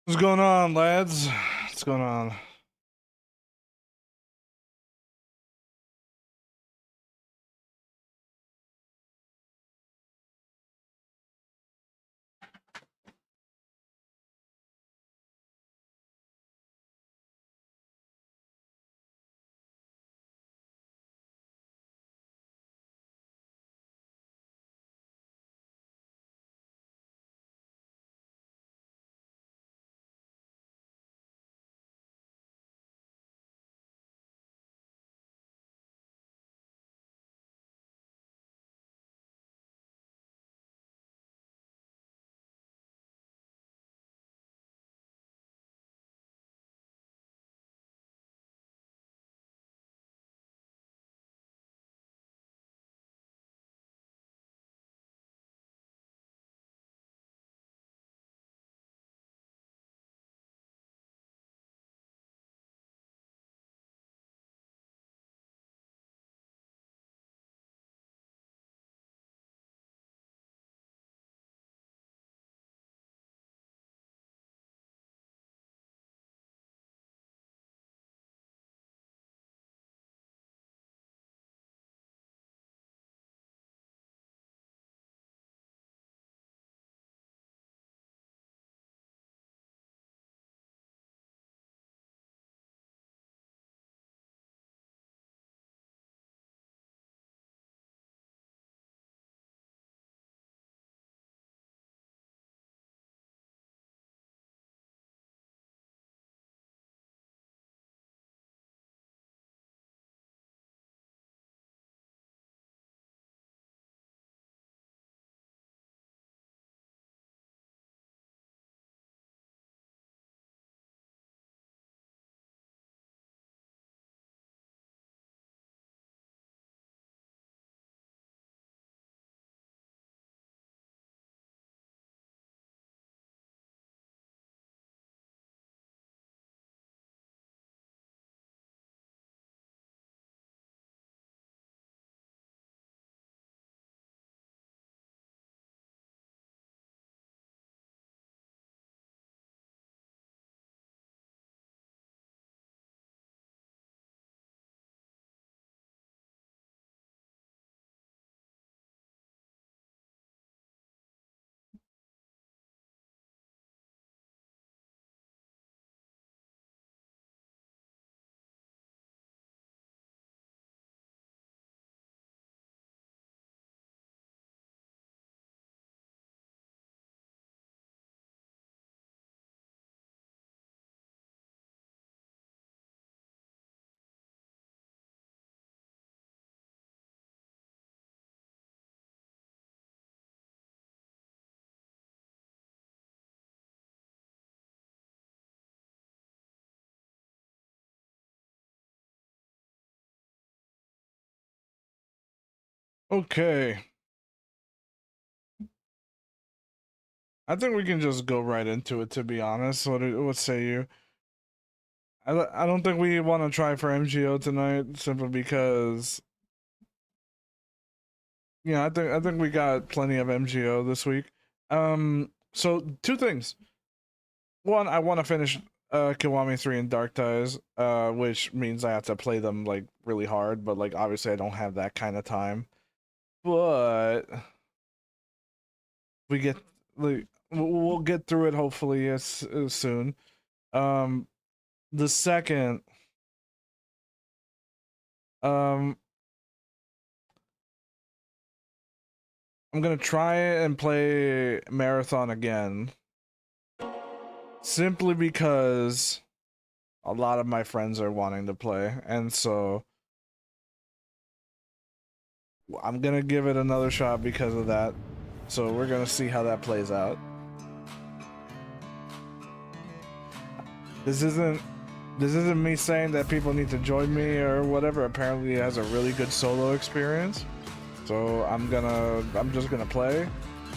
What's going on, lads? What's going on? Okay, I think we can just go right into it. To be honest, what say you? I don't think we want to try for MGO tonight, simply because I think we got plenty of MGO this week. So two things. One, I want to finish Kiwami 3 and Dark Ties, which means I have to play them like really hard, but like obviously I don't have that kind of time. But we get like we'll get through it hopefully as soon. Um, the second, um, I'm gonna try and play Marathon again, simply because a lot of my friends are wanting to play, and so I'm gonna give it another shot because of that. So we're gonna see how that plays out. This isn't this isn't me saying that people need to join me or whatever. Apparently, it has a really good solo experience. So I'm just gonna play.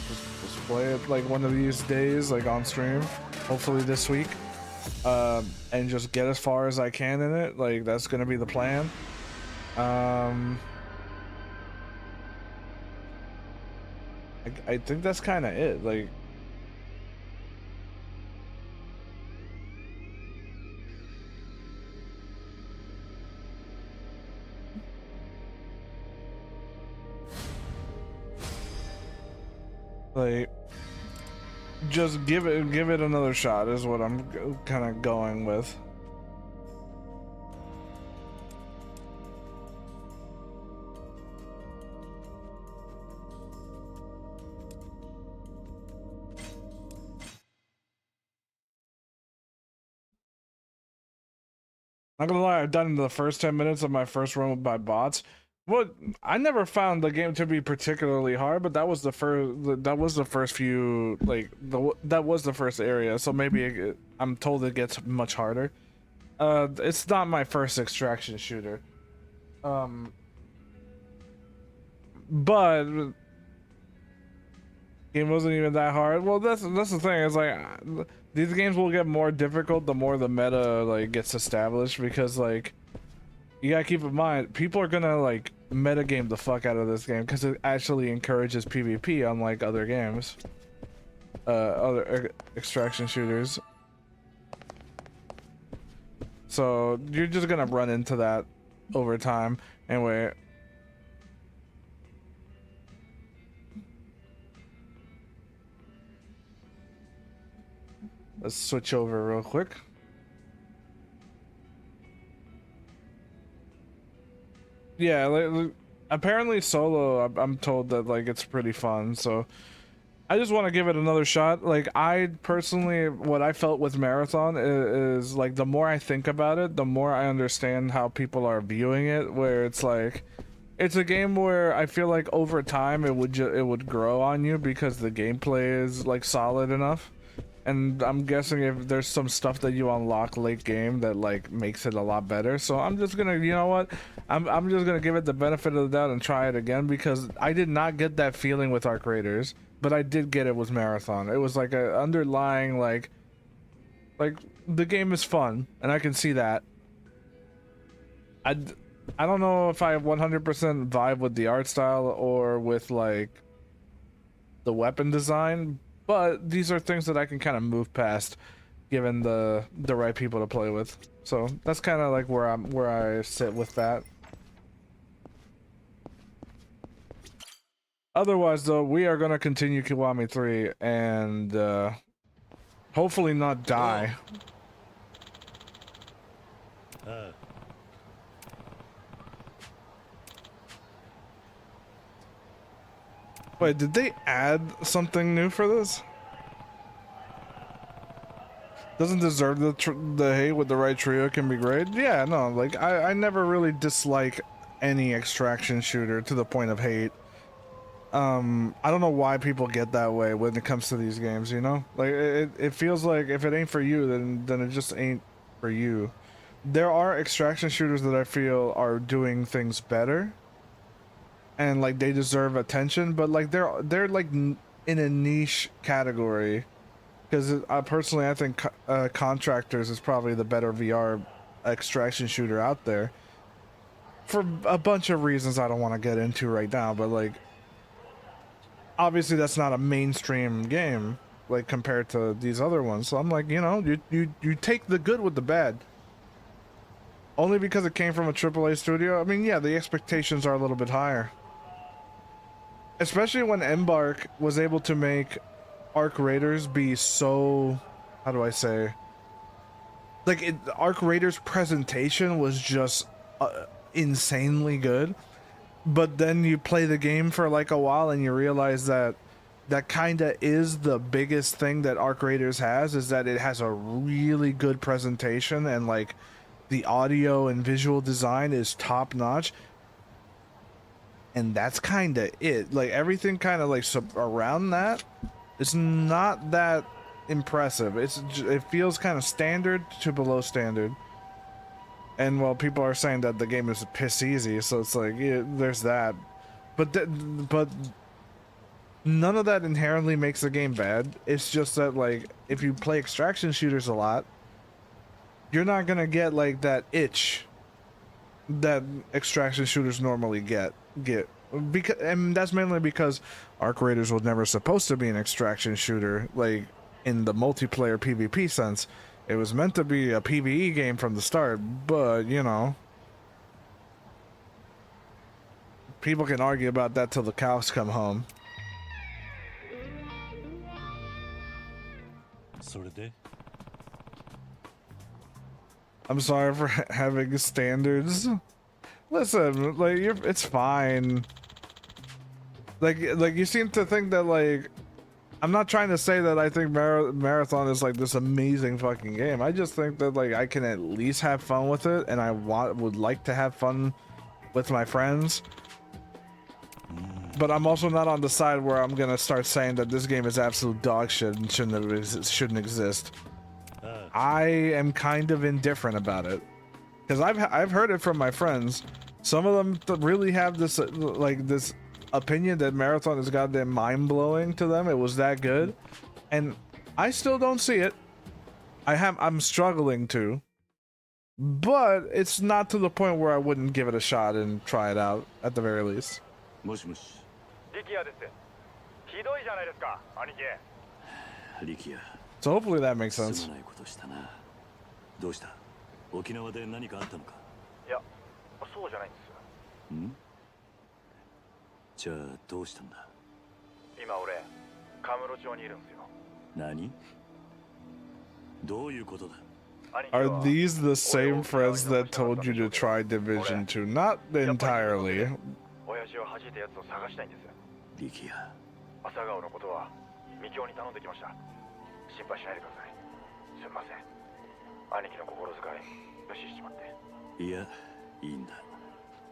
Just play it like one of these days, like on stream. Hopefully this week. And just get as far as I can in it. Like that's gonna be the plan. Um, I think that's kind of it. Like, Like, just give it another shot is what I'm kind of going with. Not gonna lie, I've done the first 10 minutes of my first run by bots. Well, I never found the game to be particularly hard, but that was the first few, like, that was the first area, so maybe I'm told it gets much harder. It's not my first extraction shooter. But it wasn't even that hard. Well, that's the thing. It's like these games will get more difficult the more the meta like gets established, because like you gotta keep in mind people are gonna like meta game the fuck out of this game because it actually encourages PvP, unlike other games, other extraction shooters. So you're just gonna run into that over time. Anyway. Let's switch over real quick. Yeah, like, apparently solo, I'm told that like it's pretty fun, so I just want to give it another shot. Like, I personally, what I felt with Marathon is like the more I think about it, the more I understand how people are viewing it, where it's like it's a game where I feel like over time it would grow on you because the gameplay is like solid enough. And I'm guessing if there's some stuff that you unlock late game that like makes it a lot better. So I'm just gonna, you know what? I'm just gonna give it the benefit of the doubt and try it again, because I did not get that feeling with Arc Raiders, but I did get it with Marathon. It was like a underlying like the game is fun, and I can see that. I don't know if I 100% vibe with the art style or with like the weapon design, but these are things that I can kind of move past given the right people to play with. So that's kind of like where I sit with that. Otherwise though, we are going to continue Kiwami 3 and hopefully not die. Wait, did they add something new for this? Doesn't deserve the hate with the right trio can be great. Yeah, no, like I never really dislike any extraction shooter to the point of hate. I don't know why people get that way when it comes to these games, you know? Like it feels like if it ain't for you, then it just ain't for you. There are extraction shooters that I feel are doing things better, and like they deserve attention, but like they're like in a niche category, because personally I think Contractors is probably the better VR extraction shooter out there for a bunch of reasons I don't want to get into right now, but like obviously that's not a mainstream game like compared to these other ones, so I'm like, you know, you take the good with the bad. Only because it came from a AAA studio. I mean, yeah, the expectations are a little bit higher. Especially when Embark was able to make Arc Raiders be so, how do I say, like Arc Raiders presentation was just insanely good, but then you play the game for like a while and you realize that that kind of is the biggest thing that Arc Raiders has, is that it has a really good presentation, and like the audio and visual design is top notch. And that's kind of it. Like everything kind of like around that, it's not that impressive. It feels kind of standard to below standard. And well, people are saying that the game is piss easy, so it's like, yeah, there's that. But none of that inherently makes the game bad. It's just that like if you play extraction shooters a lot, you're not gonna get like that itch that extraction shooters normally get because, and that's mainly because Arc Raiders was never supposed to be an extraction shooter like in the multiplayer PvP sense. It was meant to be a PvE game from the start, but you know, people can argue about that till the cows come home. I'm sorry for having standards. Listen, like it's fine. Like you seem to think that like I'm not trying to say that I think Marathon is like this amazing fucking game. I just think that like I can at least have fun with it, and I would like to have fun with my friends. But I'm also not on the side where I'm gonna start saying that this game is absolute dog shit and shouldn't exist. I am kind of indifferent about it because I've heard it from my friends. Some of them really have this like this opinion that Marathon is goddamn mind-blowing to them. It was that good, and I still don't see it. I'm struggling to, but it's not to the point where I wouldn't give it a shot and try it out at the very least. So hopefully that makes sense. Are these the same friends that told you to try Division 2? Not entirely.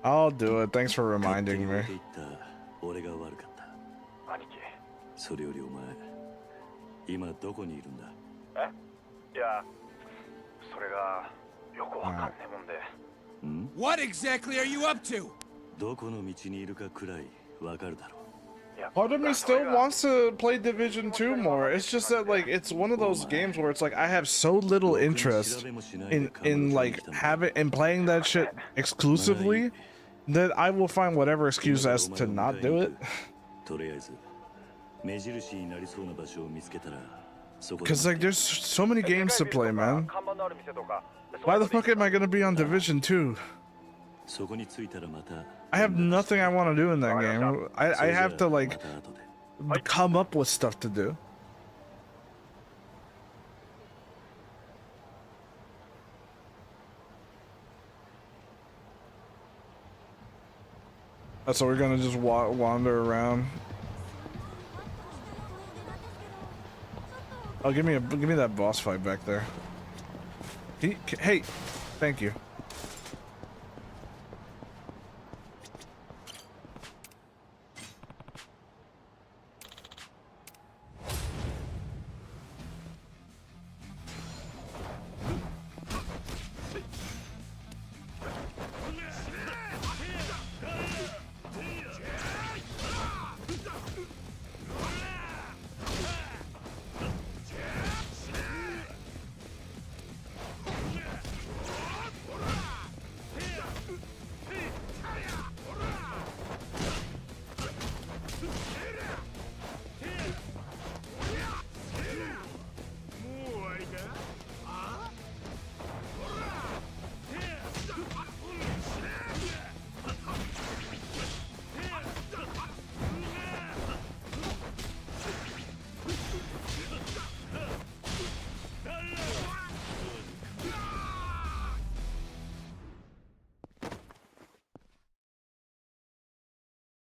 I'll do it. Thanks for reminding me. What exactly are you up to? Part of me still wants to play Division 2 more. It's just that like it's one of those games where it's like I have so little interest in like playing that shit exclusively that I will find whatever excuse as to not do it. Cause like there's so many games to play, man. Why the fuck am I gonna be on Division 2? I have nothing I want to do in that game. I have to like come up with stuff to do. So we're gonna just wander around. Oh, give me that boss fight back there. Hey, thank you.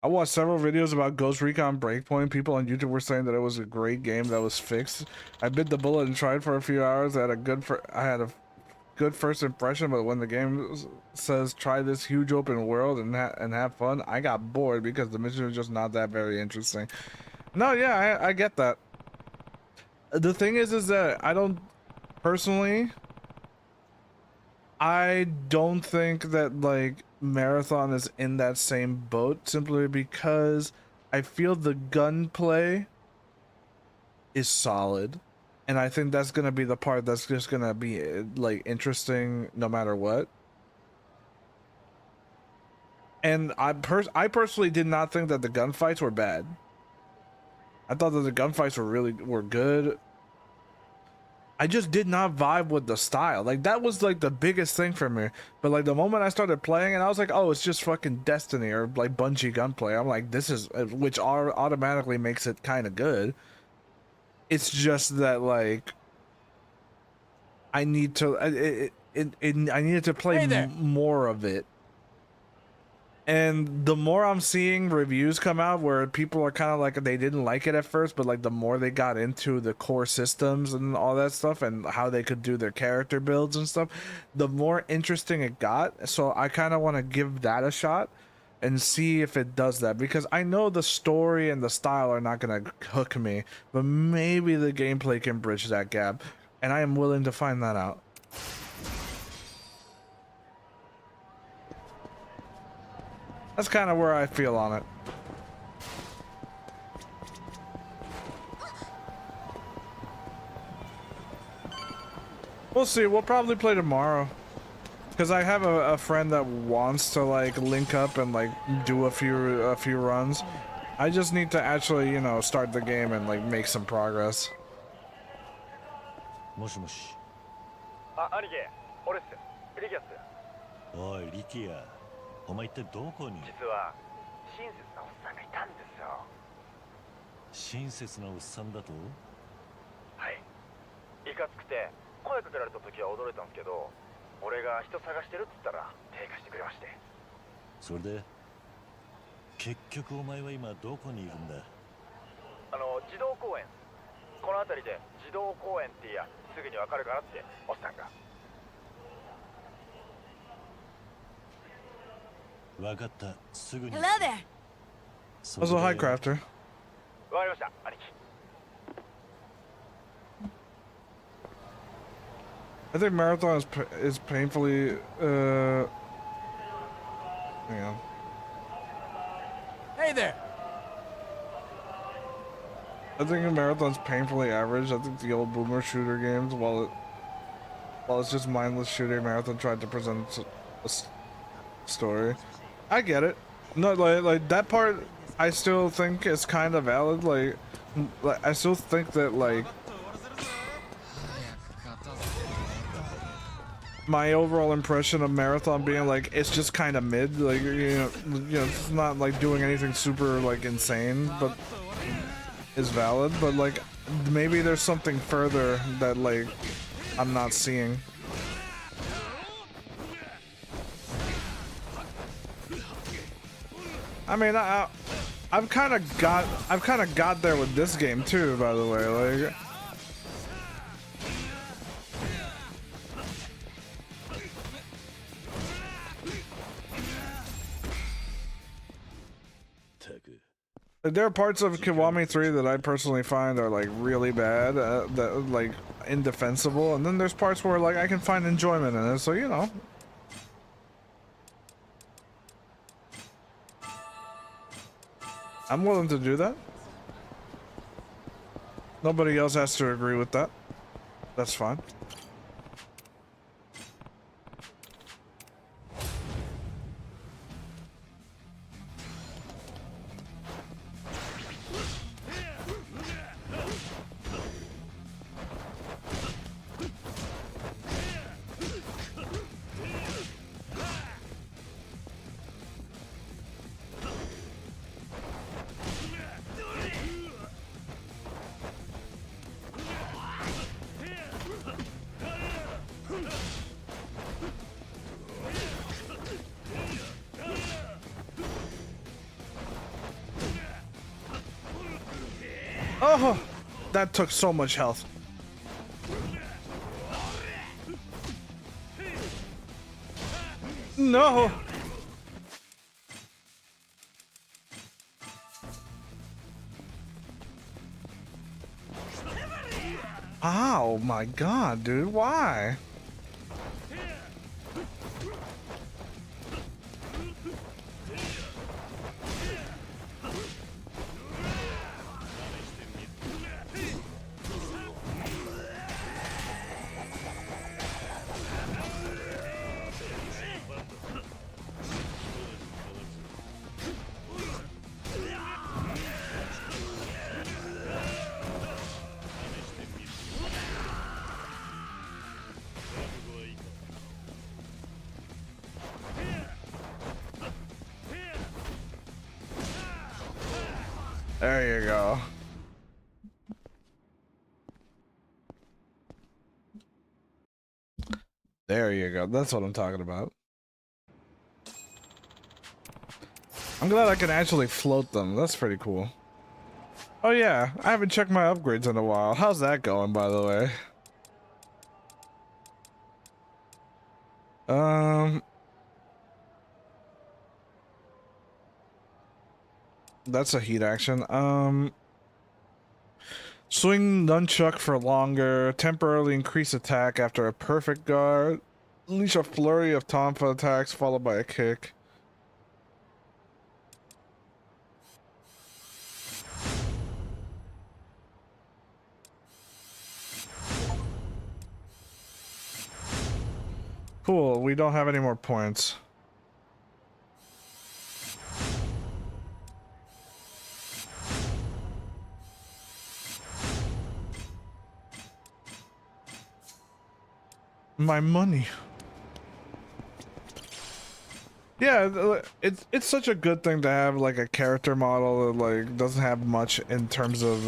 I watched several videos about Ghost Recon Breakpoint. People on YouTube were saying that it was a great game that was fixed. I bit the bullet and tried for a few hours. I had a good first impression, but when the game says try this huge open world and have fun, I got bored because the mission was just not that very interesting. No, yeah, I get that. The thing is that I don't personally. I don't think that like Marathon is in that same boat simply because I feel the gunplay is solid, and I think that's gonna be the part that's just gonna be like interesting no matter what. And I personally did not think that the gunfights were bad. I thought that the gunfights were good. I just did not vibe with the style. Like that was like the biggest thing for me. But like the moment I started playing and I was like, oh, it's just fucking Destiny or like Bungie gunplay. I'm like, this is, which automatically makes it kind of good. It's just that like I need to I needed to play more of it. And the more I'm seeing reviews come out where people are kind of like they didn't like it at first, but like the more they got into the core systems and all that stuff and how they could do their character builds and stuff, the more interesting it got. So I kind of want to give that a shot and see if it does that, because I know the story and the style are not going to hook me, but maybe the gameplay can bridge that gap, and I am willing to find that out. That's kind of where I feel on it. We'll see. We'll probably play tomorrow, because I have a friend that wants to like link up and like do a few runs. I just need to actually, you know, start the game and like make some progress. もしもし。あ、兄貴、俺っす。リキャっす。おい、リキヤ。お前一体どこに？実は親切なおっさんがいたんですよ。親切なおっさんだと？はい。いかつくて声かけられた時は驚いたんですけど、俺が人探してるっつったら手貸してくれまして。それで結局お前は今どこにいるんだ？児童公園。この辺りで児童公園っていやすぐにわかるかなっておっさんが。わかった。すぐに。Hello there. Also, hi, Crafter. わかりました、兄貴。I think Marathon is painfully hang on. Hey there. I think Marathon's painfully average. I think the old boomer shooter games, while it's just mindless shooting, Marathon tried to present a story. I get it. No, like that part, I still think is kind of valid. Like I still think that like my overall impression of Marathon being like it's just kind of mid. Like you know, it's not like doing anything super like insane, but is valid. But like maybe there's something further that like I'm not seeing. I mean, I've kind of got there with this game too, by the way. Like, there are parts of Kiwami 3 that I personally find are like really bad, that like indefensible, and then there's parts where like I can find enjoyment in it. So you know. I'm willing to do that. Nobody else has to agree with that. That's fine. Oh, that took so much health. No. Oh my god, dude, why? There you go. There you go. That's what I'm talking about. I'm glad I can actually float them. That's pretty cool. Oh yeah, I haven't checked my upgrades in a while. How's that going, by the way? That's a heat action. Swing nunchuck for longer. Temporarily increase attack after a perfect guard. Unleash a flurry of tonfa attacks followed by a kick. Cool, we don't have any more points. My money. Yeah, it's such a good thing to have like a character model that like doesn't have much in terms of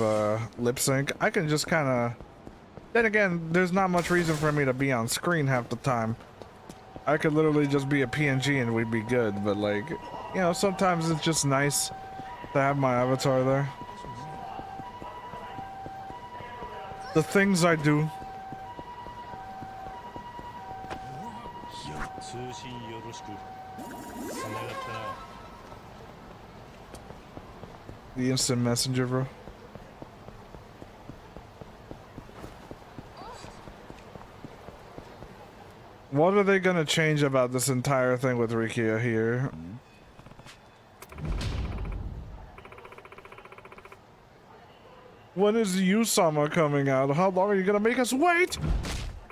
lip sync. I can just kind of. Then again, there's not much reason for me to be on screen half the time. I could literally just be a PNG and we'd be good. But like, you know, sometimes it's just nice to have my avatar there. The things I do. The instant messenger, bro. What are they gonna change about this entire thing with Rikia here? When is Yusama coming out? How long are you gonna make us wait?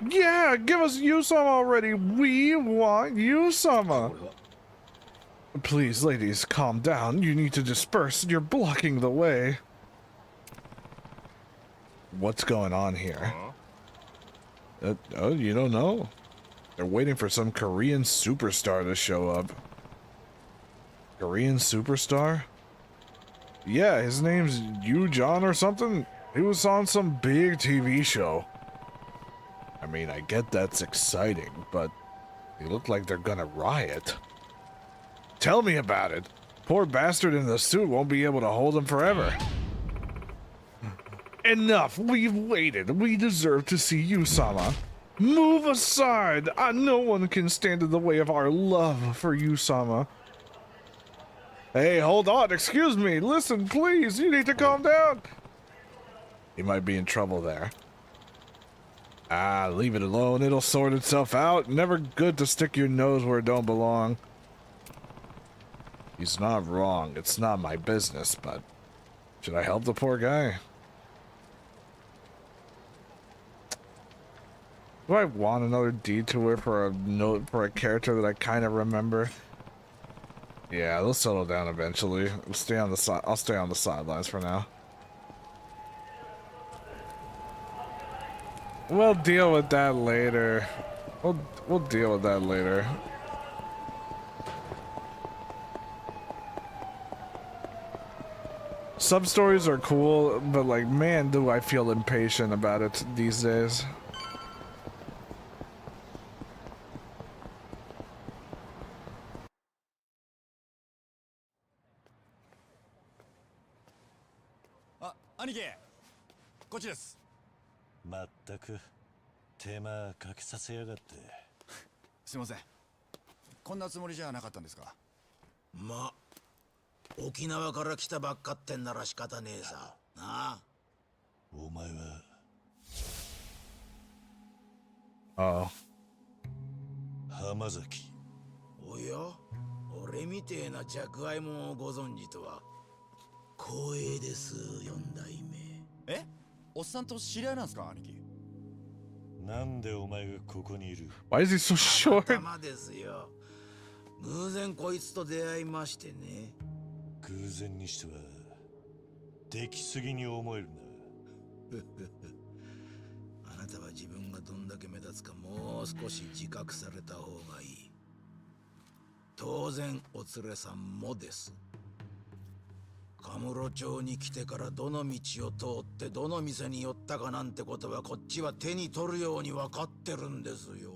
Yeah, give us Yusama already. We want Yusama. Please, ladies, calm down. You need to disperse. You're blocking the way. What's going on here? Oh, you don't know? They're waiting for some Korean superstar to show up. Korean superstar? Yeah, his name's Yu John or something. He was on some big TV show. I mean, I get that's exciting, but they look like they're gonna riot. Tell me about it. Poor bastard in the suit won't be able to hold him forever. Enough. We've waited. We deserve to see Yusama. Move aside. No one can stand in the way of our love for Yusama. Hey, hold on. Excuse me. Listen, please. You need to calm down. He might be in trouble there. Leave it alone. It'll sort itself out. Never good to stick your nose where it don't belong. He's not wrong. It's not my business, but should I help the poor guy? Do I want another detour for a note for a character that I kind of remember? Yeah, they'll settle down eventually. I'll stay on the sidelines for now. We'll deal with that later. We'll deal with that later. Sub stories are cool, but like, man, do I feel impatient about it these days.まったく手間かけさせやがって。すいません。こんなつもりじゃなかったんですか。まあ沖縄から来たばっかってんなら仕方ねえさ。なあ。お前は。ああ。浜崎。おや、俺みてえな着愛もご存知とは光栄です、四代目。え？おっさんと知り合いなんすか、兄貴。なんでお前がここにいる？ Why is he so short? たまですよ。偶然こいつと出会いましてね。偶然にしてはできすぎに思えるな。あなたは自分がどんだけ目立つかもう少し自覚された方がいい。当然お連れさんもです。カムロ町に来てからどの道を通ってどの店に寄ったかなんてことはこっちは手に取るように分かってるんですよ。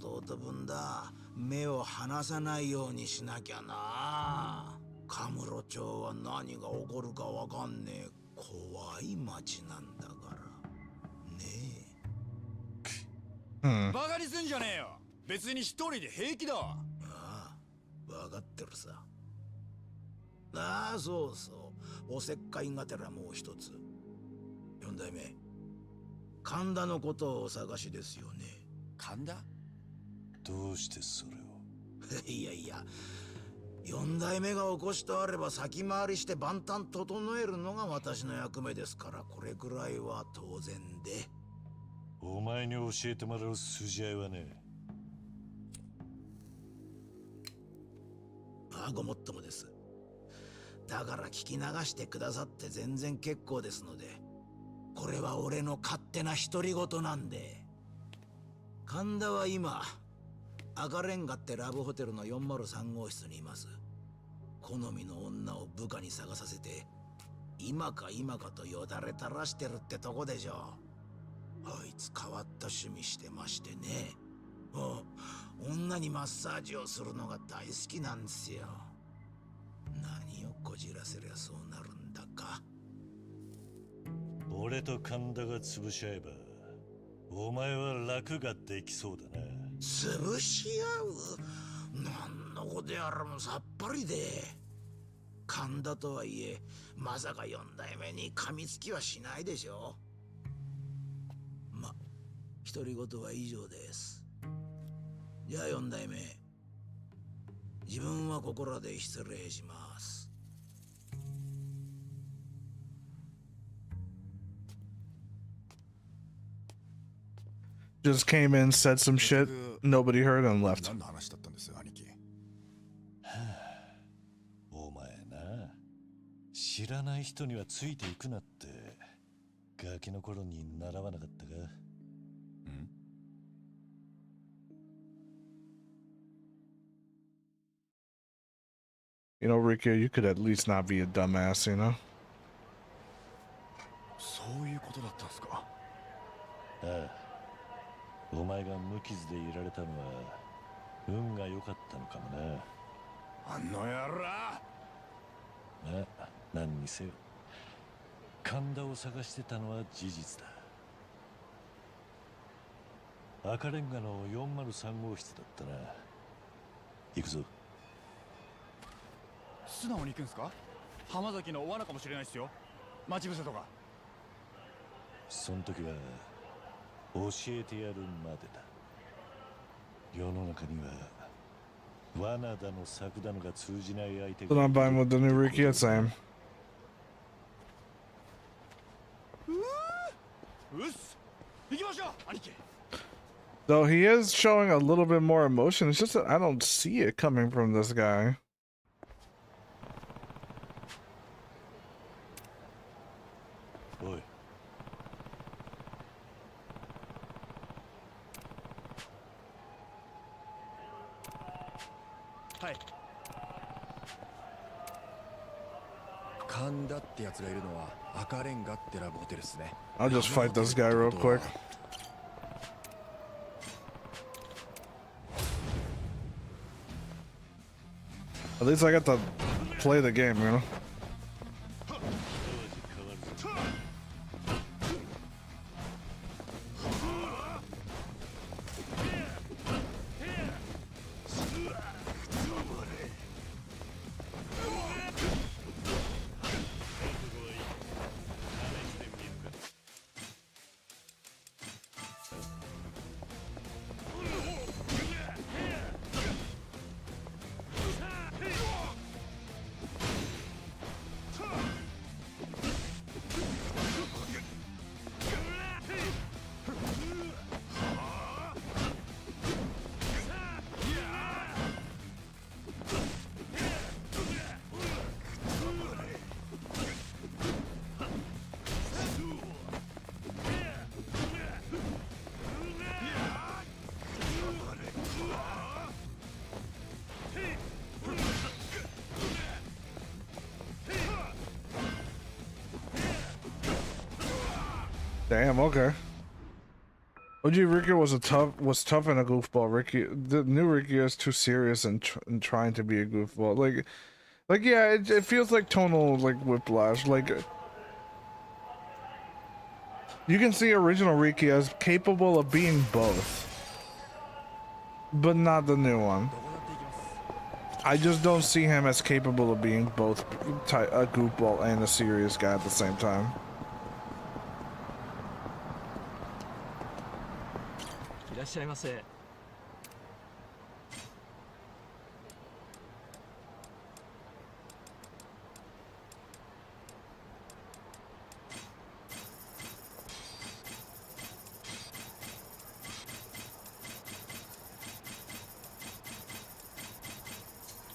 弟分だ。目を離さないようにしなきゃな。カムロ町は何が起こるかわかんねえ怖い町なんだからねえ。Hmm. バカにすんじゃねえよ。別に一人で平気だ。ああ、分かってるさ。ああ、そうそう。おせっかいがてらもう一つ。四代目。神田のことをお探しですよね。神田？どうしてそれを？いやいや、四代目が起こしとあれば先回りして万端整えるのが私の役目ですから、これくらいは当然で。お前に教えてもらう筋合いはね。ああ、ごもっともです。だから聞き流してくださって全然結構ですので、これは俺の勝手な独り言なんで。神田は今赤レンガってラブホテルの403号室にいます。好みの女を部下に探させて今か今かとよだれ垂らしてるってとこでしょ。あいつ変わった趣味してましてね。女にマッサージをするのが大好きなんですよ。何をこじらせりゃそうなるんだか。俺と神田が潰し合えばお前は楽ができそうだな。潰し合う？何のことやらもさっぱりで。神田とはいえまさか4代目に噛みつきはしないでしょ。ま、独り言は以上です。じゃあ4代目、自分はここらで失礼します。Just came in, said some shit nobody heard, and left. 何の話だったんです、兄貴。お前な、知らない人にはついていくなってガキの頃に習わなかったか？You know, Ricky, you could at least not be a dumbass, you know? そういうことだったんですか。ああ、お前が無傷でいられたのは運が良かったのかもな。あの野郎。まあ、何にせよ神田を探してたのは事実だ。赤レンガの403号室だったな。行くぞ。素直に行くんすか？浜崎の罠かもしれないっすよ。待ち伏せとか。そん時は教えてやるまでだ。世の中には罠だの策だのが通じない相手 So not buying with the new Ricky, it's same. うっす。行きましょう、兄貴。 Though he is showing a little bit more emotion, it's just that I don't see it coming from this guy. おい、はい。神田ってやつがいるのは赤レンガってラブホテルですね。 I'll just fight this guy real quick. At least I got to play the game, you know? 'Damn, okay. OG Ricky was tough and a goofball. The new Ricky is too serious and trying to be a goofball. Like yeah, it feels like tonal like whiplash. Like you can see original Ricky as capable of being both, but not the new one. I just don't see him as capable of being both a goofball and a serious guy at the same time. いらっしゃいませ。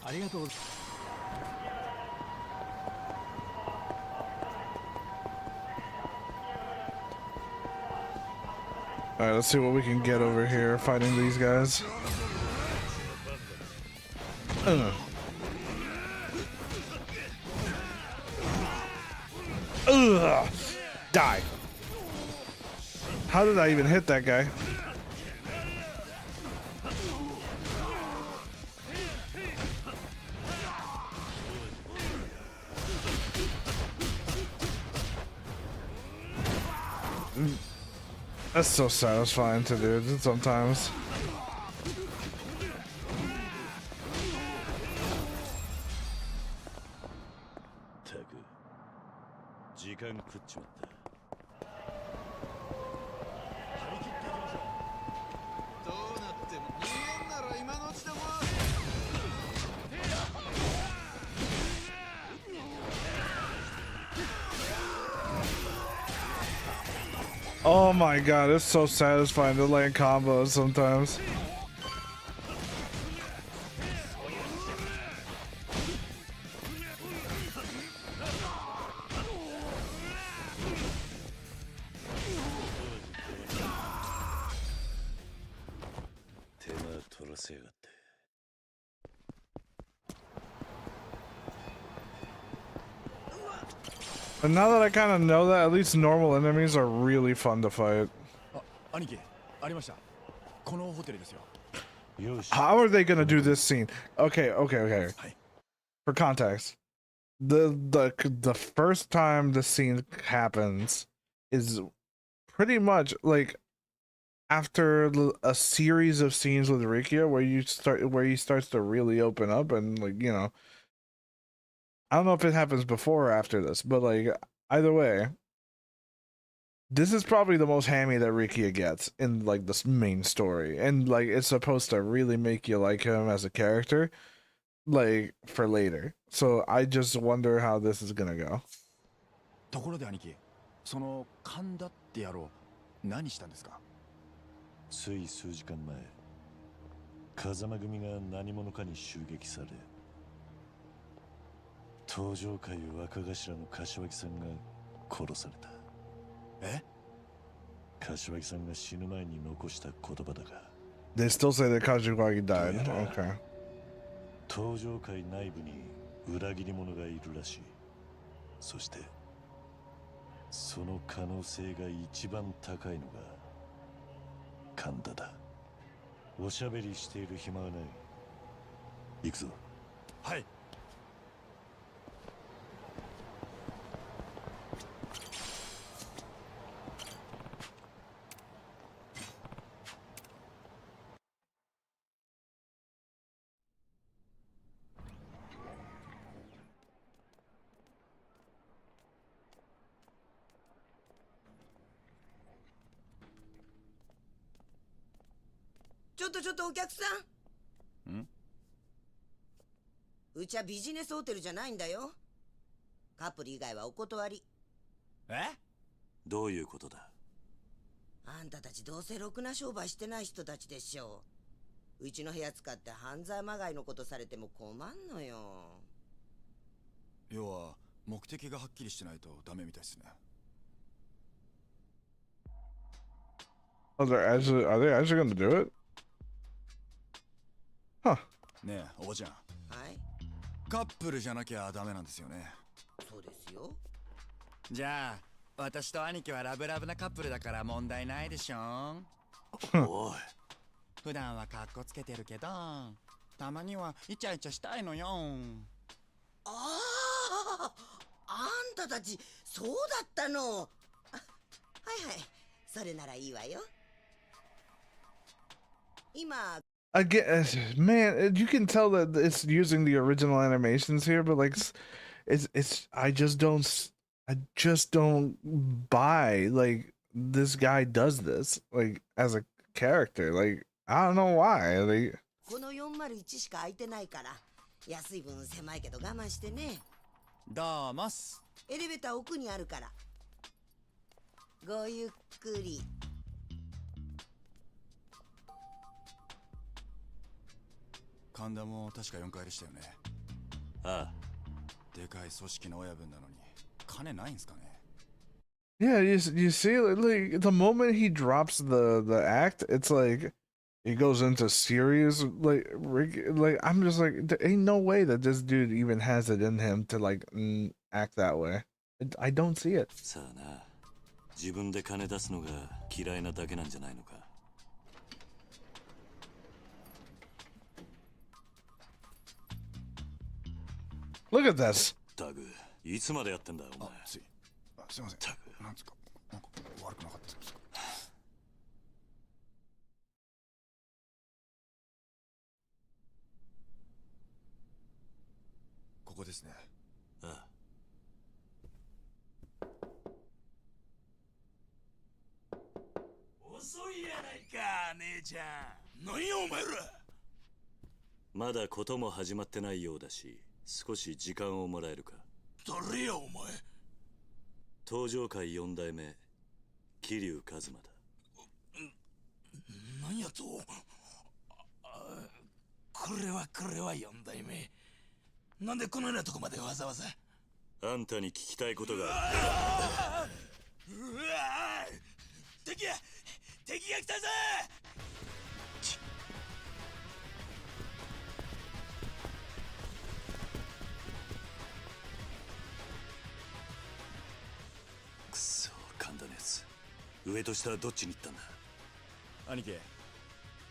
ありがとう。 All right, let's see what we can get over here fighting these guys. Ugh. Die. How did I even hit that guy? That's so satisfying to do sometimes. Oh my god, it's so satisfying to land combos sometimes. And now that I kind of know that, at least normal enemies are really fun to fight. How are they gonna do this scene? Okay. For context, the first time the scene happens is pretty much like after a series of scenes with Rikia where he starts to really open up and like, you know, I don't know if it happens before or after this, but like either way, this is probably the most hammy that Rikia gets in like this main story, and like it's supposed to really make you like him as a character, like for later. So I just wonder how this is gonna go. ところで兄貴、その神田って野郎、何したんですか？つい数時間前、風間組が何者かに襲撃され、東上会若頭の柏木さんが殺された。え？柏木さんが死ぬ前に残した言葉だが。They still say that Kashiwagi died. Okay. 東上会内部に裏切り者がいるらしい。そしてその可能性が一番高いのが神田だ。おしゃべりしている暇はない。行くぞ。はい。ちょっとお客さん。うちはビジネスホテルじゃないんだよ。カップル以外はお断り。え？どういうことだ？あんたたちどうせろくな商売してない人たちでしょう。うちの部屋使って犯罪まがいのことされても困んのよ。要は目的がはっきりしてないとダメみたいですね。Are they actually gonna do it? Huh. ねえ、おばちゃん。はい。カップルじゃなきゃダメなんですよね。そうですよ。じゃあ、私と兄貴はラブラブなカップルだから問題ないでしょ。おい。普段はカッコつけてるけど、たまにはイチャイチャしたいのよ。ああ、あんたたちそうだったの。はいはい、それならいいわよ。今 Again, man, you can tell that it's using the original animations here, but like, it's I just don't buy like this guy does this like as a character. Like, I don't know why. Like, この401しか空いてないから、安い分狭いけど我慢してね。どうもっす。エレベーター奥にあるから。ごゆっくり。神田も確か4階でしたよね。ああ、でかい組織の親分なのに金ないんすかね。 yeah, you see, like the moment he drops the act, it's like it goes into serious like I'm just like there ain't no way that this dude even has it in him to like act that way. I don't see it. さあな、自分で金出すのが嫌いなだけなんじゃないのか。Look at this. タグ、いつまでやってんだお前。すいません。タグ。なんつうか、なんか悪くなかったですか。ここですね。ああ。遅いやないか、姉ちゃん。何やお前ら。まだことも始まってないようだし、少し時間をもらえるか。誰やお前。登場界4代目、桐生一馬だ。何やと。これは4代目。なんでこのようなとこまでわざわざ。あんたに聞きたいことがある。うわ敵が来たぜ。くそ、神田のやつ。上と下はどっちに行ったんだ。兄貴、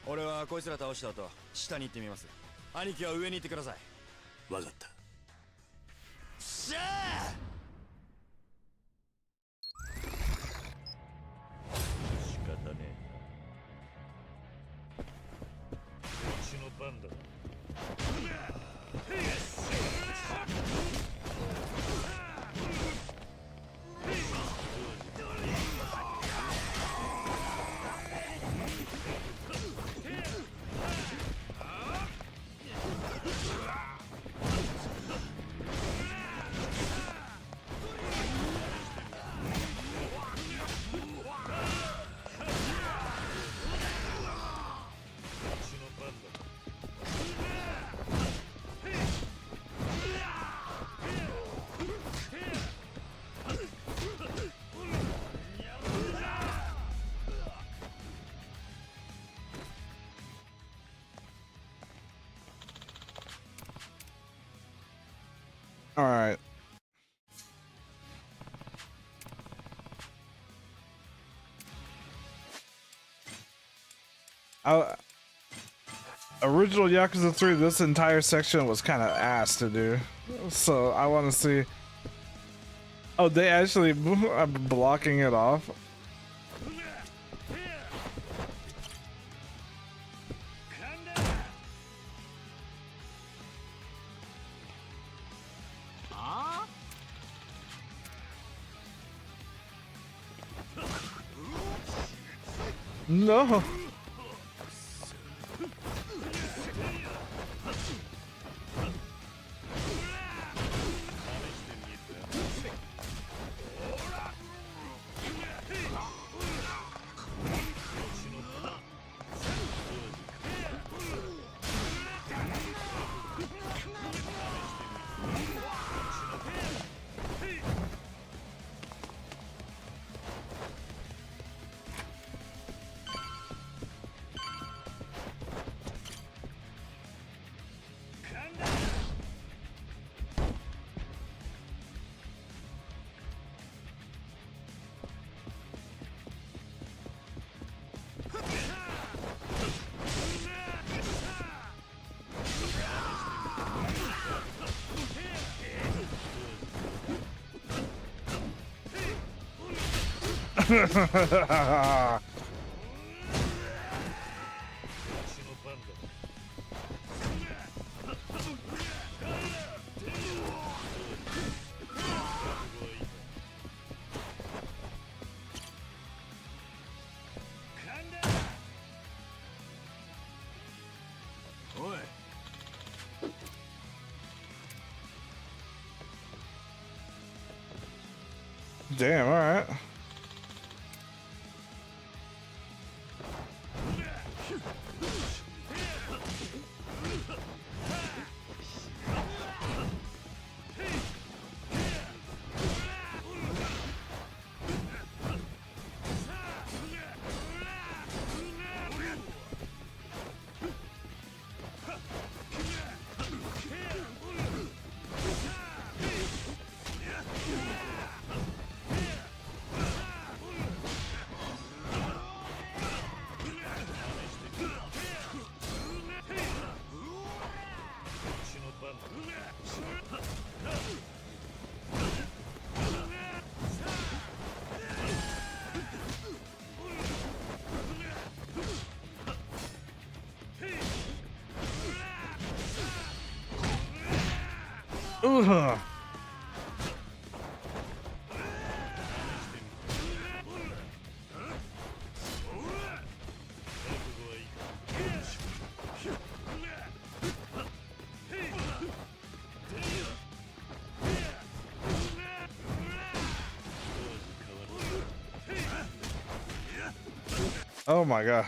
俺はこいつら倒した後下に行ってみます。兄貴は上に行ってください。わかった。しゃあ。仕方ねえな。うちの番だ。All right. Original Yakuza 3, this entire section was kind of ass to do. So I want to see. Oh, they actually are blocking it off. No. Damn, all right. Ugh. Oh my god.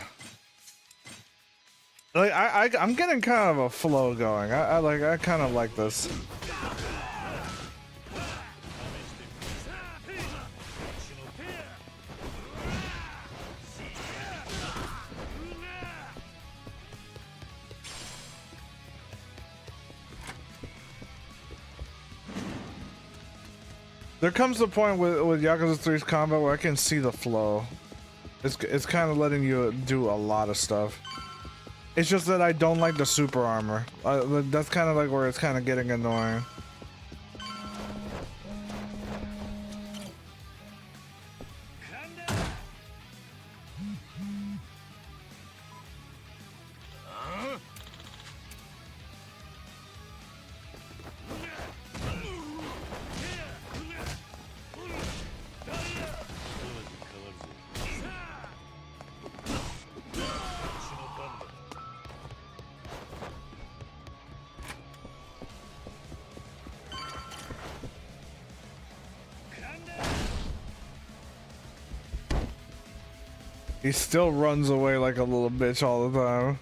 Like I'm getting kind of a flow going. I kind of like this. There comes a point with Yakuza 3's combat where I can see the flow. It's kind of letting you do a lot of stuff. It's just that I don't like the super armor. That's kind of like where it's kind of getting annoying. He still runs away like a little bitch all the time.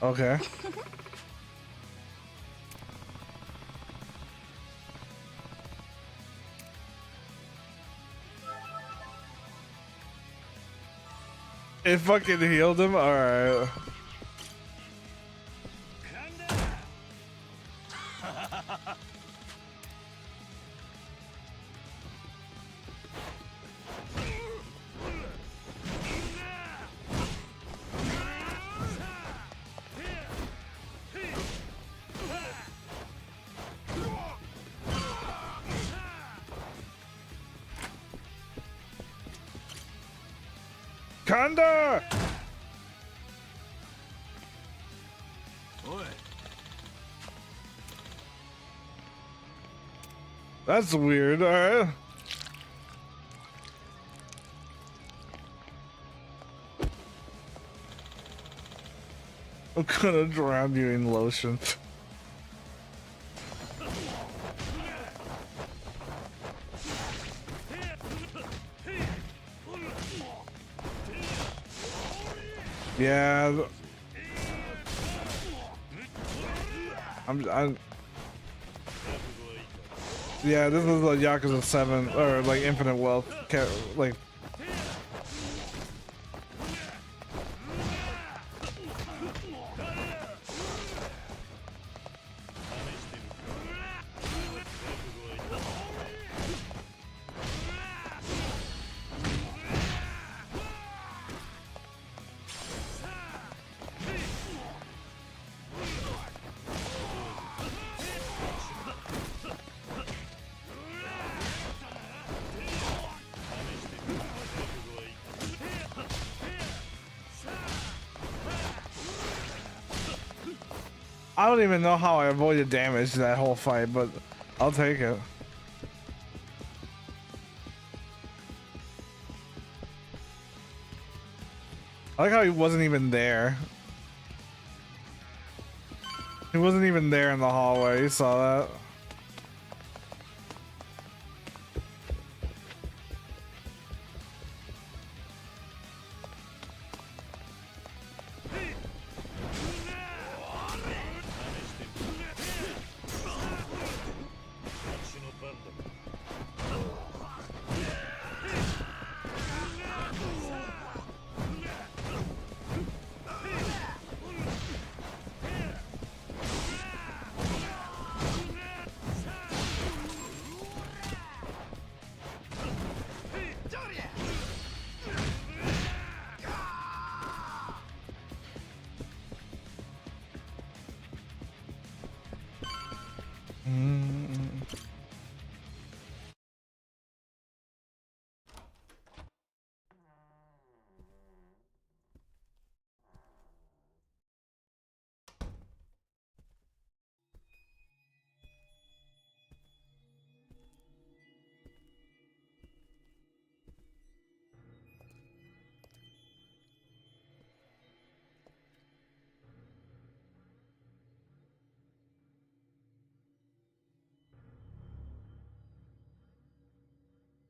Okay. It fucking healed him? Alright. Kanda! That's weird, alright. I'm gonna drown you in lotion. Yeah, I'm Yeah, this is like Yakuza 7 or like Infinite Wealth. Like. I don't even know how I avoided damage that whole fight, but I'll take it. I like how he wasn't even there. He wasn't even there in the hallway. You saw that?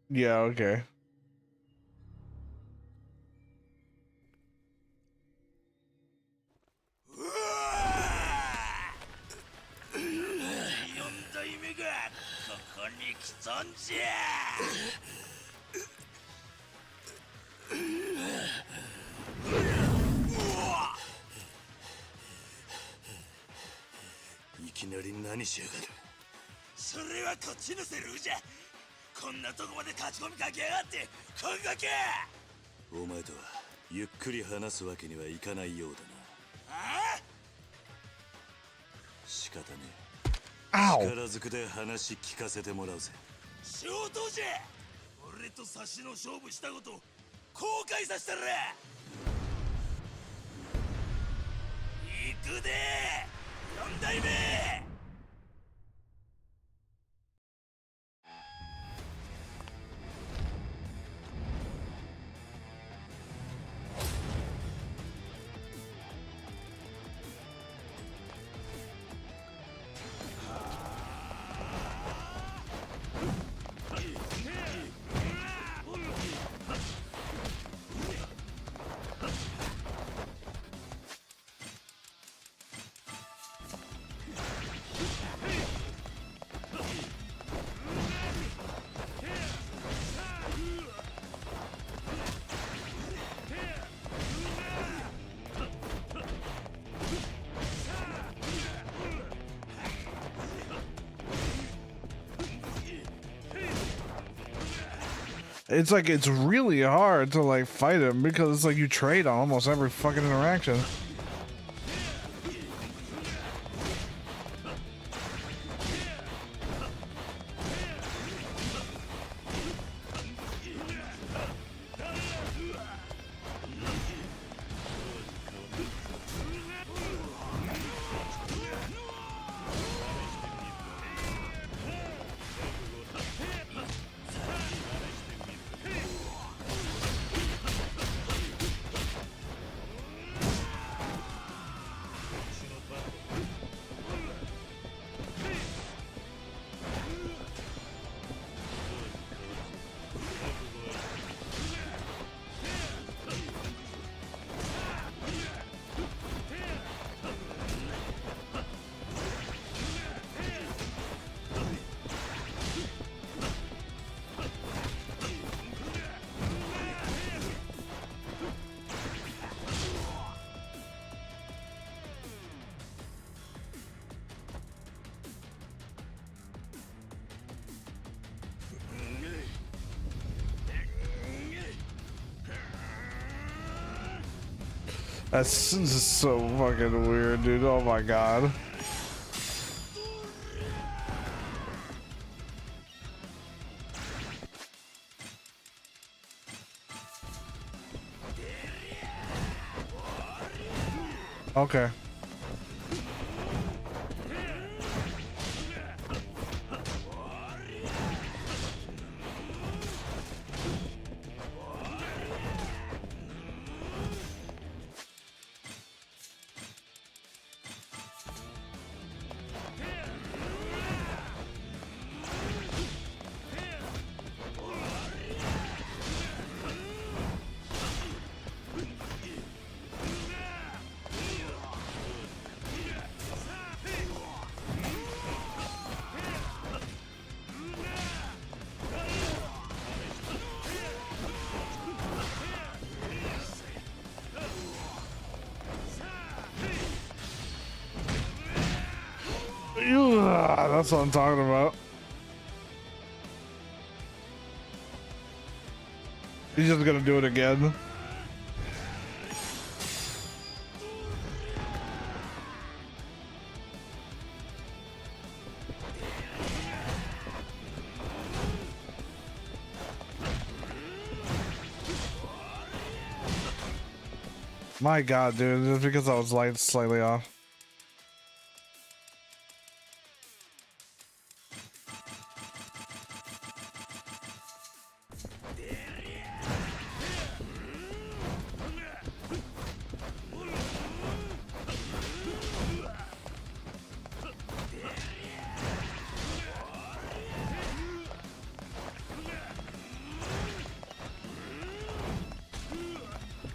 Yeah, okay. Ow! 力ずくで話聞かせてもらうぜ。上等じゃ。俺と差しの勝負したこと後悔させたら。行くで。4代目。It's like it's really hard to like fight him because it's like you trade on almost every fucking interaction. That's just so fucking weird, dude. Oh my god. Okay. That's what I'm talking about. He's just gonna do it again. My god, dude, just because I was light slightly off.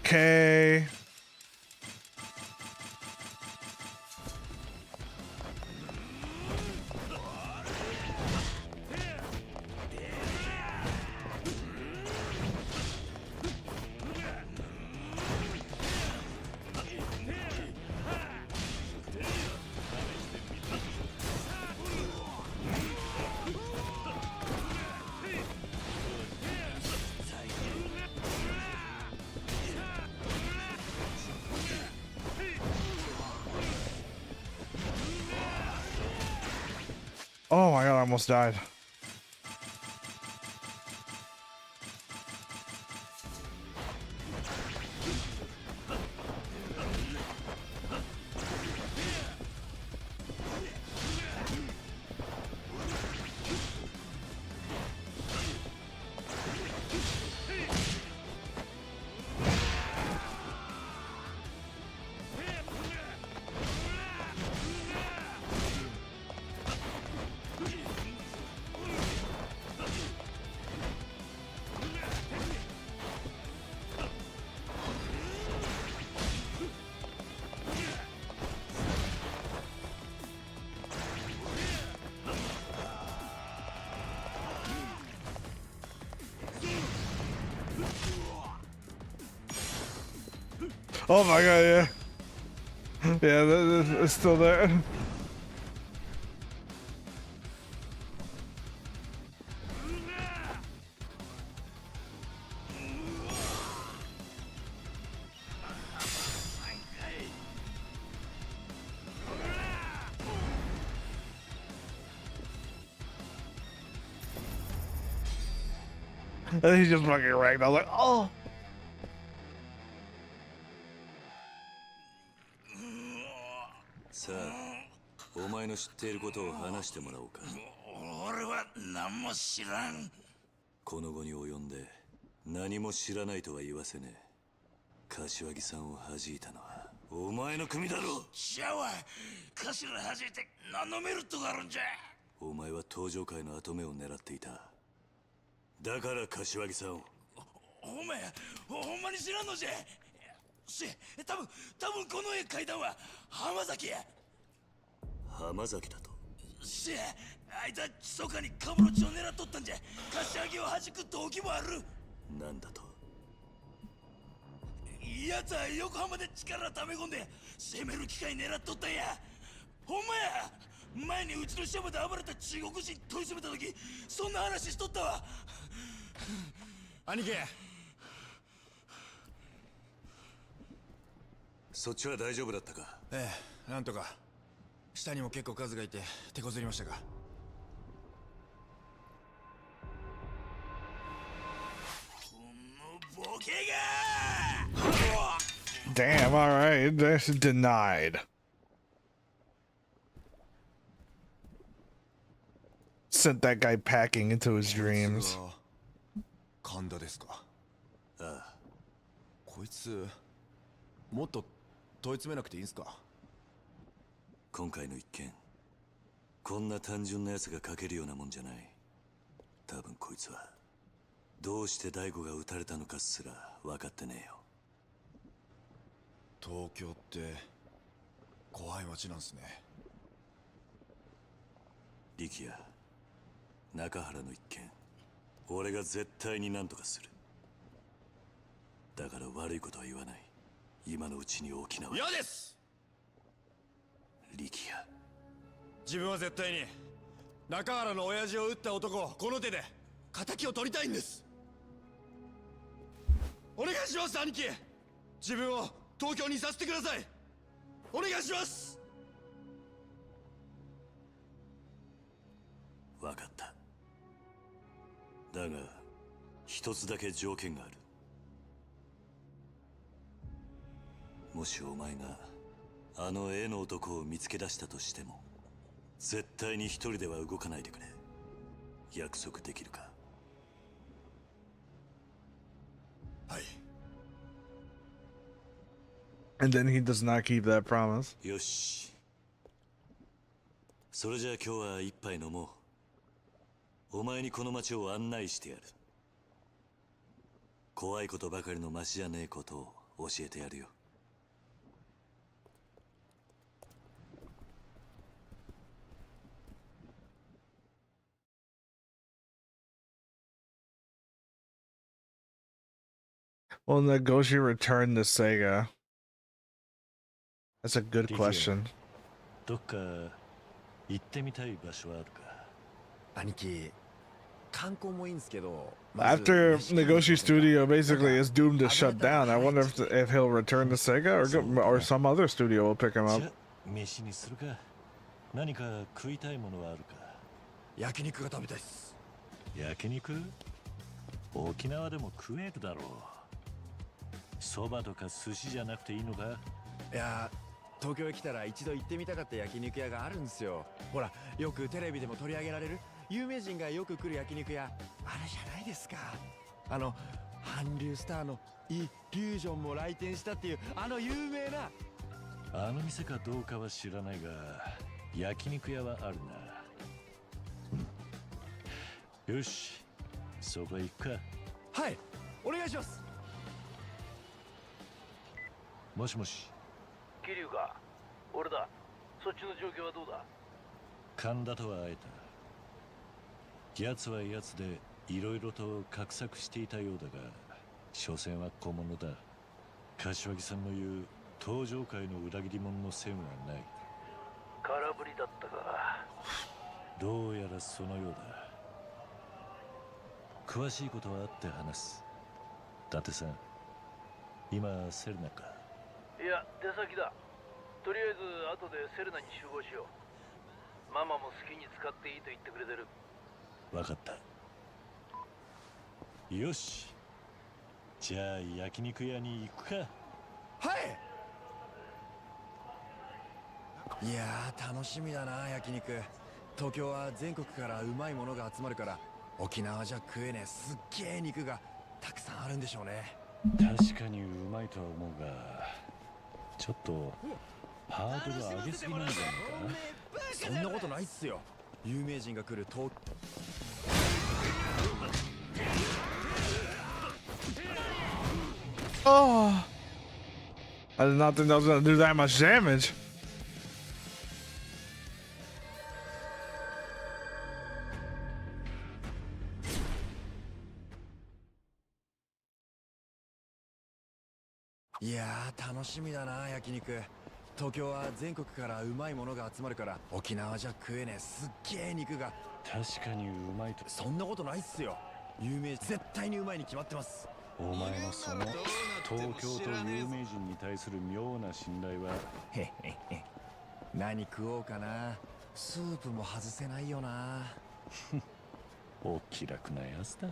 Okay. Oh my god, I almost died. Oh my god, yeah. Yeah, it's still there. And he just fucking wrecked. I was like, oh. Sir, お前の知っていることを話してもらおうか。俺は何も知らん。この後に及んで何も知らないとは言わせねえ。柏木さんを弾いたのはお前の組だろ。シャワー、頭弾いて何のメリットがあるんじゃ。お前は登場界の跡目を狙っていた。だから柏木さんを。お前、ほんまに知らんのじゃ。多分この絵描いたんは浜崎や。浜崎だと。あいつは密かにカムロチを狙っとったんじゃ。柏木を弾く動機もある。なんだと。奴は横浜で力溜め込んで攻める機会狙っとったんや。ほんまや。前にうちのシャバで暴れた中国人問い詰めた時そんな話しとったわ。兄貴、そっちは大丈夫だったか？ええ、なんとか。下にも結構数がいて手こずりましたが。このボケが Damn, alright, that's denied. Sent that guy packing into his dreams. 神田ですか。ああ、こいつもっと問い詰めなくていいんすか。今回の一件、こんな単純なやつが書けるようなもんじゃない。多分こいつはどうして大悟が撃たれたのかすら分かってねえよ。東京って怖い街なんすね。力也、中原の一件、俺が絶対に何とかする。だから悪いことは言わない。今のうちに沖縄。嫌です。力也、自分は絶対に中原の親父を撃った男をこの手で仇を取りたいんです。お願いします、兄貴。自分を東京にいさせてください。お願いします。分かった。だが一つだけ条件がある。もしお前があの絵の男を見つけ出したとしても、絶対に一人では動かないでくれ。約束できるか？はい。 And then he does not keep that promise. よし。それじゃあ今日は一杯飲もう。お前にこの街を案内してやる。怖いことばかりの街じゃねえことを教えてやるよ。Will Nagoshi return to Sega? That's a good question. どっか行ってみたい場所はあるか？兄貴、観光もいいんですけど、 After Nagoshi Studio basically is doomed to shut down, I wonder if he'll return to Sega or some other studio will pick him じ up. ゃあ飯にするか。何か食いたいものはあるか？焼肉が食べたいっす。焼肉？沖縄でも食えるだろう。そばとか寿司じゃなくていいのか？いやー、東京へ来たら一度行ってみたかった焼肉屋があるんですよ。ほら、よくテレビでも取り上げられる有名人がよく来る焼肉屋あるじゃないですか。あの韓流スターのイ・リュージョンも来店したっていうあの有名な。あの店かどうかは知らないが、焼肉屋はあるな。よし、そこへ行くか。はい、お願いします。もしもし。桐生か？俺だ。そっちの状況はどうだ？神田とは会えた。奴は奴でいろいろと画策していたようだが、所詮は小物だ。柏木さんの言う登場界の裏切り者の線はない。空振りだったか。どうやらそのようだ。詳しいことはあって話す。伊達さん、今セレナか？いや、出先だ。とりあえず後でセレナに集合しよう。ママも好きに使っていいと言ってくれてる。分かった。よし、じゃあ焼肉屋に行くか。はい。いやー、楽しみだな、焼肉。東京は全国からうまいものが集まるから、沖縄じゃ食えねえすっげえ肉がたくさんあるんでしょうね。確かにうまいとは思うが、ちょっとハードル上げすぎなんじゃないか？そんなことないっすよ。有名人が来る東。Oh, I did not think that was gonna do that much damage.いやー、楽しみだな、焼肉。東京は全国からうまいものが集まるから、沖縄じゃ食えねえすっげえ肉が。確かにうまいと。そんなことないっすよ。有名、絶対にうまいに決まってます。お前のその東京と有名人に対する妙な信頼はへへへ。何食おうかな。スープも外せないよな。お気楽なやつだ。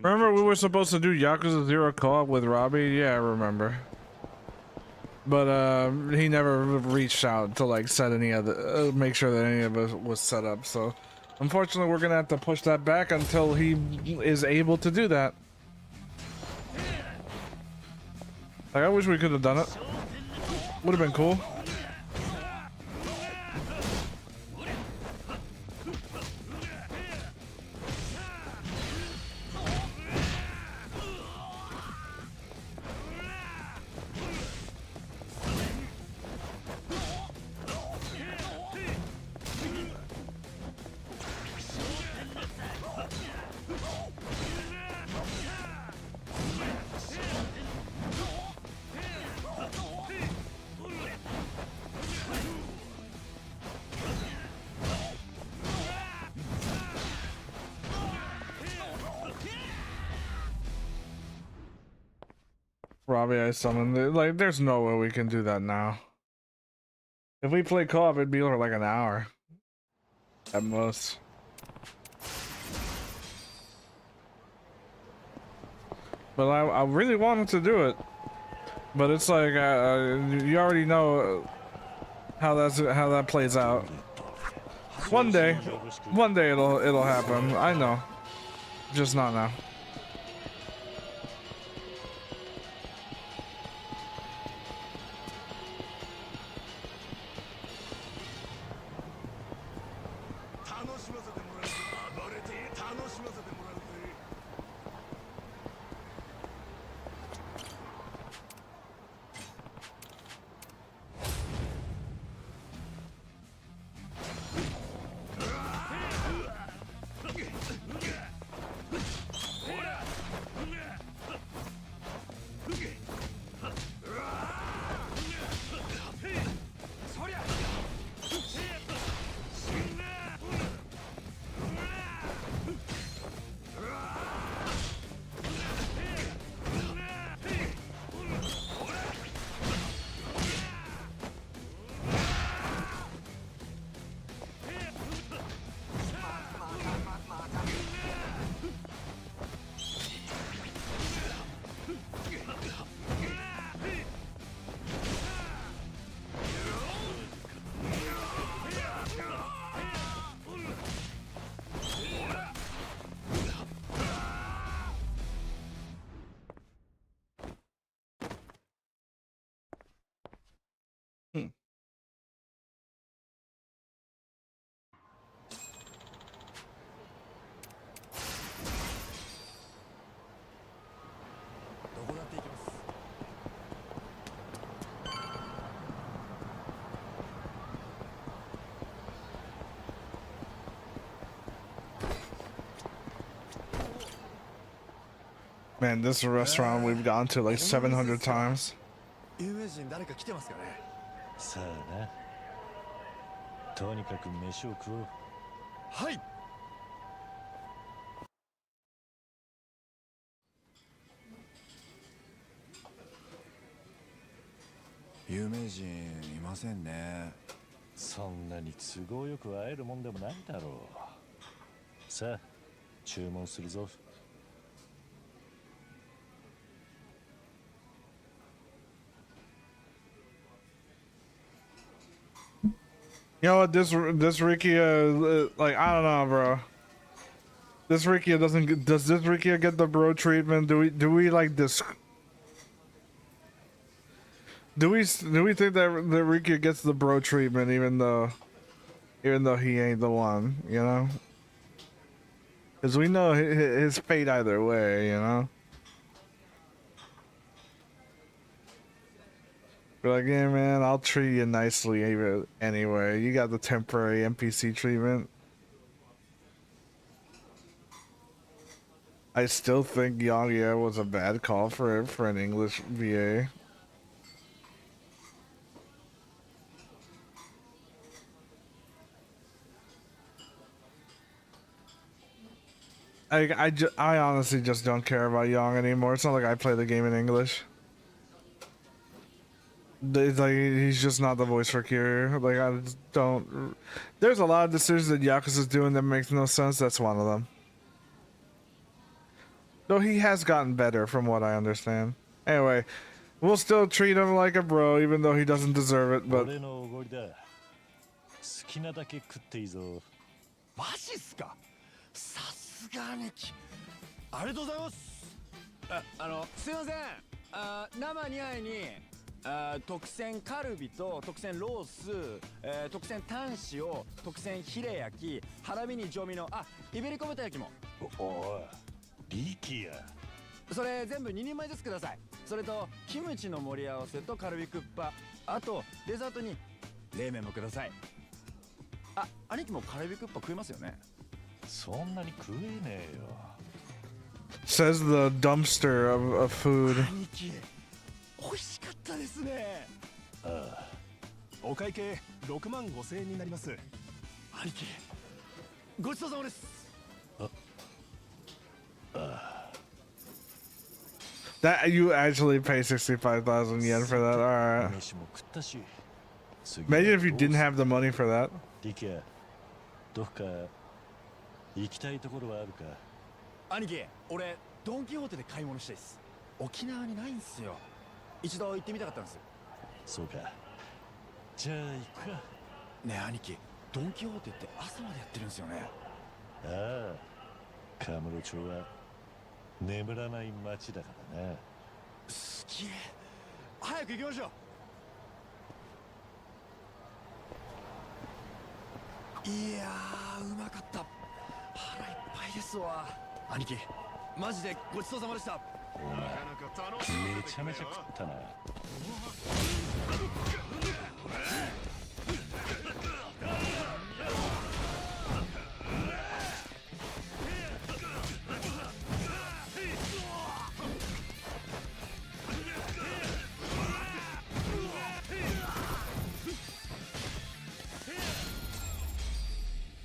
Remember we were supposed to do Yakuza 0 co-op with Robbie? Yeah, I remember. But he never reached out to like set any other make sure that any of us was set up. So unfortunately we're gonna have to push that back until he is able to do that. Like, I wish we could have done it. Would have been cool. Robbie, I summoned. Like, there's no way we can do that now. If we play co-op, it'd be like an hour at most. But I really wanted to do it, but it's like you already know how that plays out. One day it'll happen. I know, just not now. Man, this restaurant we've gone to like 700 times. 有名人誰か来てますかね。さあな。とにかく飯を食おう。はい。有名人いませんね。そんなに都合よく会えるもんでもないだろう。さあ、注文するぞ。You know what, this Rikia, like, I don't know, bro. This Rikia does this Rikia get the bro treatment? Do we like this? Do we think that Rikia gets the bro treatment even though even though he ain't the one, you know? Because we know his fate either way, you know? We're like, yeah, man, I'll treat you nicely anyway. You got the temporary NPC treatment. I still think Yakuza was a bad call for an English VA. I honestly just don't care about Young anymore. It's not like I play the game in English. It's like he's just not the voice for Kiryu. Like I just don't. There's a lot of decisions that Yakuza's doing that makes no sense. That's one of them. Though he has gotten better from what I understand. Anyway, we'll still treat him like a bro even though he doesn't deserve it, but 俺のおごりだ。好きなだけ食っていいぞ。マジっすか。さすが兄貴。ありがとうございます。すいません。生2杯に特選カルビと特選ロース、特選タン塩、特選ヒレ焼き、ハラミに上味のイベリコ豚焼きも。おい、力也。それ全部2人前ずつください。それとキムチの盛り合わせとカルビクッパ、あとデザートに冷麺もください。兄貴もカルビクッパ食いますよね。そんなに食えねえよ。says the dumpster of food. 兄貴、美味しかったですね。お会計6万5千円になります。兄貴、ごちそうさまです。That you actually pay 65,000 yen for that? Alright. 飯も食ったし。Imagine if you didn't have the money for that. 力也、どっか行きたいところはあるか。兄貴、俺ドン・キホーテで買い物したいです。沖縄にないんすよ。一度行ってみたかったんです。そうか。じゃあ行くか。ねえ兄貴、ドン・キホーテって朝までやってるんですよね。ああ、カムロ町は眠らない町だからな。すげえ。早く行きましょう。いやー、うまかった。腹いっぱいですわ。兄貴、マジでごちそうさまでした。お前、めちゃめちゃ食ったな。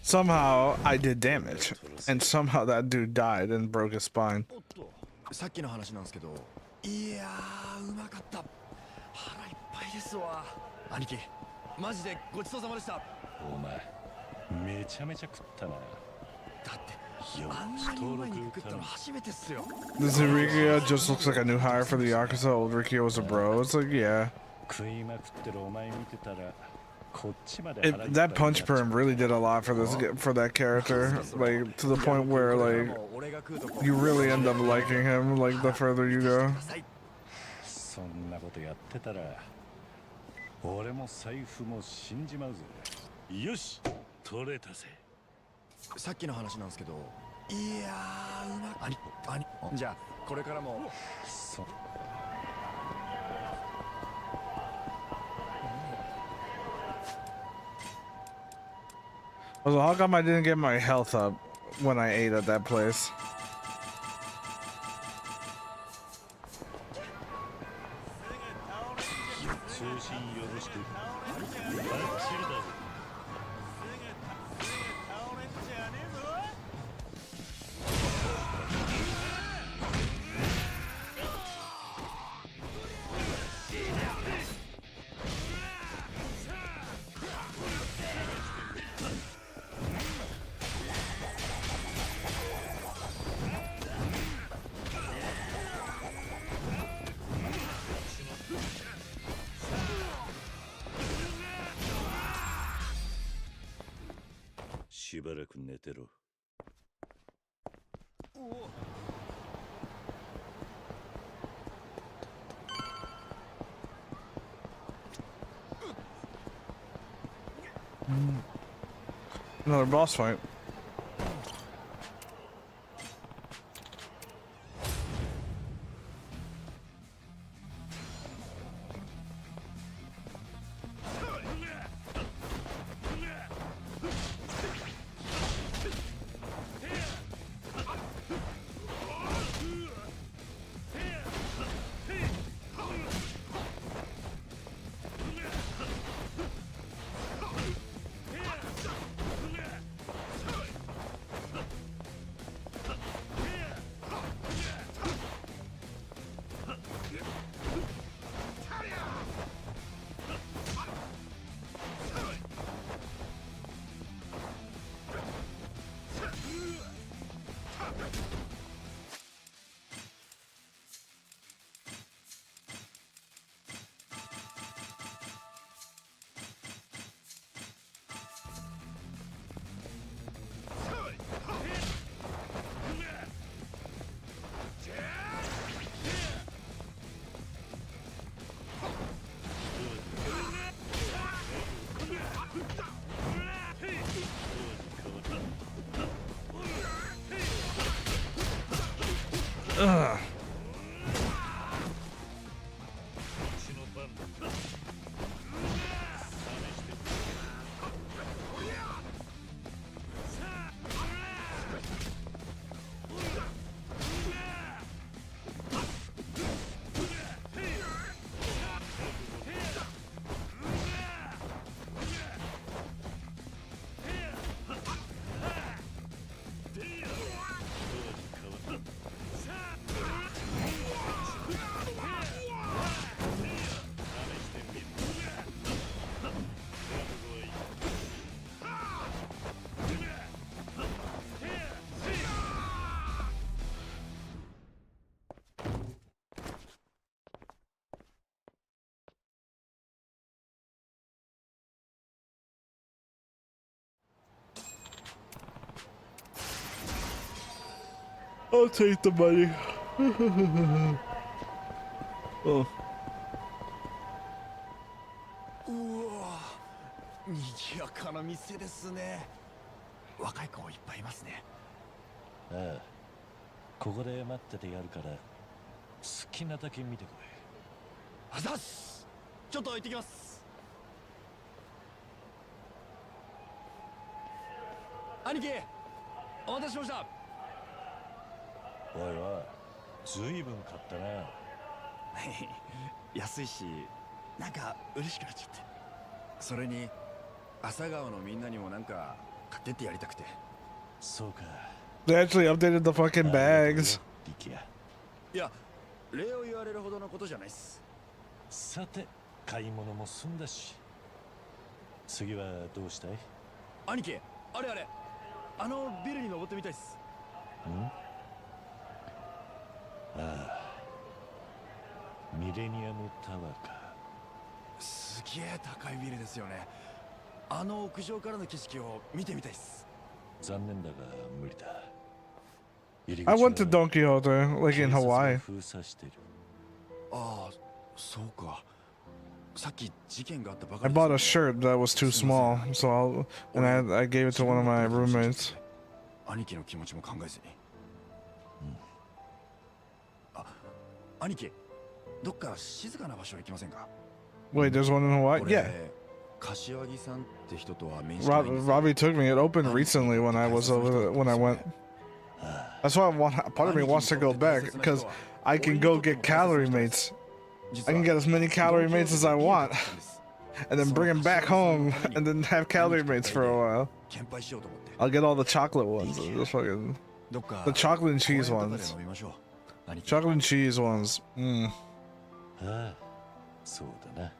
Somehow I did damage, and somehow that dude died and broke his spine. さっきの話なんですけど、いやー、うまかった。腹いっぱいですわ。兄貴、マジでごちそうさまでした。お前、めちゃめちゃ食ったな。だってあんなにうまい肉食ったの初めてっすよ。 This Rikia just looks like a new hire for the Yakuza. Old Rikia was a bro. It's like, yeah. 食いまくってるお前見てたら。That punch perm really did a lot for that character, like to the point where like you really end up liking him like the further you go. そんなことやってたら俺も財布も死んじまうぜ。よし、取れたぜ。さっきの話なんですけど、いやー、うまっ。じゃあこれからも。So how come I didn't get my health up when I ate at that place?しばらく寝てろ。Another boss fight. Ugh. I'll take the money. Oh. うわ、賑やかな店ですね。若い子いっぱいいますね。ああ、ここで待っててやるから好きなだけ見てこい。あざっす。ちょっと行ってきます。兄貴、お待たせしました。おいおい、ずいぶん買ったな。安いし、なんか嬉しくなっちゃって。それに朝顔のみんなにもなんか買ってってやりたくて。そうか。They actually updated the fucking bags. 力也。いや、礼を言われるほどのことじゃないっす。さて、買い物も済んだし、次はどうしたい？兄貴、あれあれ、あのビルに登ってみたいっす。ん？ああ、ミレニアムタワーか。すげえ高いビルですよね。あの屋上からの景色を見てみたいっす。残念だが無理だ。 I went to Don Quixote, like in Hawaii. 封鎖してる。ああ、そうか。さっき事件があったばか I り。 bought a shirt that was too small, so I gave it to one of my roommates. 兄貴の気持ちも考えずに。あ、兄貴、どっか静かな場所行きませんか？ Wait, there's one in Hawaii? Yeah. 柏木さんって人とは面識 Robbie took me. It opened recently when I was over when I went. That's why part of me wants to go back because I can go get calorie mates. I can get as many calorie mates as I want, and then bring them back home, and then have calorie mates for a while. I'll get all the chocolate ones, the fucking the chocolate and cheese ones. Chocolate and cheese ones. Mm. ああ、そうだな。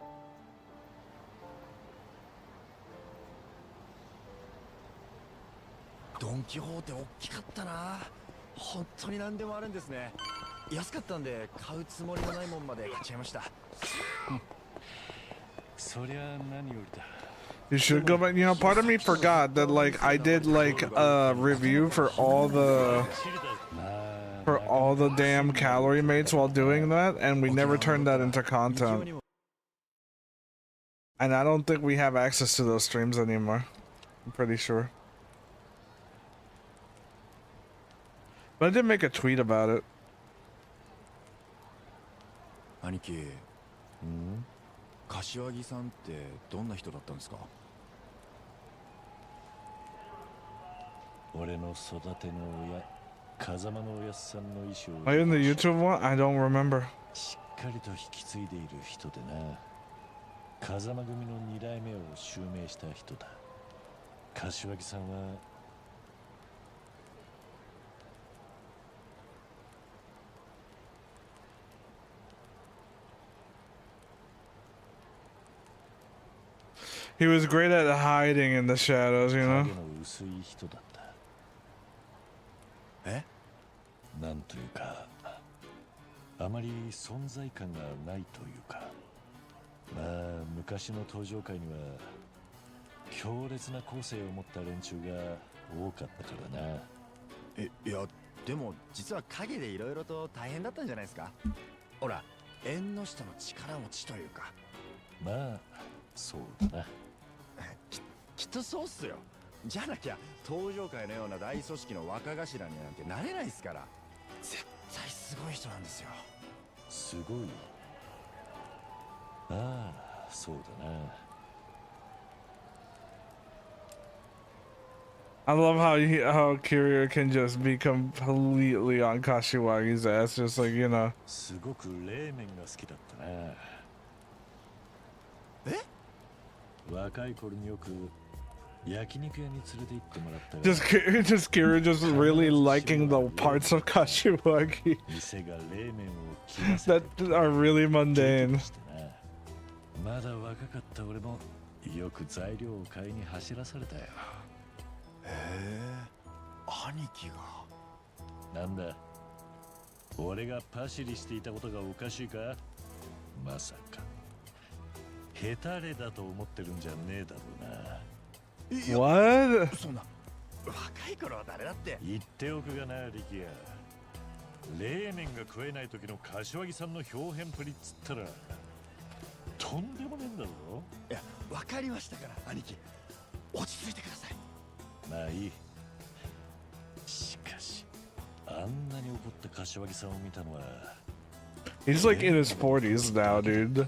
ドン・キホーテ大きかったな。本当に何でもあるんですね。安かったんで買うつもりもないもんまで買っちゃいました。そりゃ何よりだ。 You should go back. You know, part of me forgot that like I did like a review for all the damn calorie mates while doing that, and we never turned that into content. And I don't think we have access to those streams anymore. I'm pretty sure. But I did make a tweet about it. 兄貴、柏木さんってどんな人だったんですか？俺の育ての親、風間のおやっさんの遺志を Are you in the YouTube one? I don't remember. しっかりと引き継いでいる人でな。風間組の2代目を襲名した人だ。柏木さんはHe was great at hiding in the shadows, you know? 影の薄い人だった。え？なんというか、あまり存在感がないというか。まあ、昔の登場界には強烈な個性を持った連中が多かったからな。いや、でも実は影でいろいろと大変だったんじゃないですか？ほら、縁の下の力持ちというか。まあ、そうだな。きっとそうっすよ。じゃなきゃ登場界のような大組織の若頭になんてなれないっすから。絶対すごい人なんですよ。すごい。ああ、そうだな。I love how Kiryu can just be completely on Kashiwagi's ass, just like, you know. すごく冷麺が好きだったな。え？若い頃によく焼肉屋に連れて行ってもらったが。Just Kiryu just really liking the parts of Kashiwagi 店が冷麺を切らせて that are really mundane. まだ若かった俺もよく材料を買いに走らされたよ。へえ、兄貴が。なんだ、俺がパシリしていたことがおかしいか？まさかヘタレだと思ってるんじゃねえだろうな。What? そんな若い頃は誰だって言っておくがな、力也。冷麺が食えない時の柏木さんの表現プリっつったらとんでもねえんだぞ。いや、分かりましたから兄貴、落ち着いてください。まあいい。しかしあんなに怒った柏木さんを見たのは。 He's like in his 40s now, dude.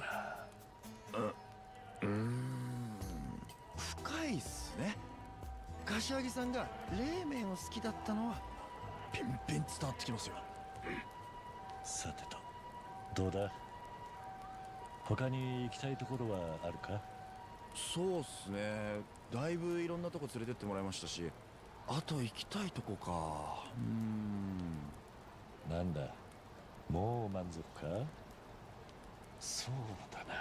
深いっすね。柏木さんが冷麺を好きだったのはピンピン伝わってきますよ。さてと、どうだ？他に行きたいところはあるか？そうっすね。だいぶいろんなとこ連れてってもらいましたし、あと行きたいとこか。なんだ、もう満足か？そうだな。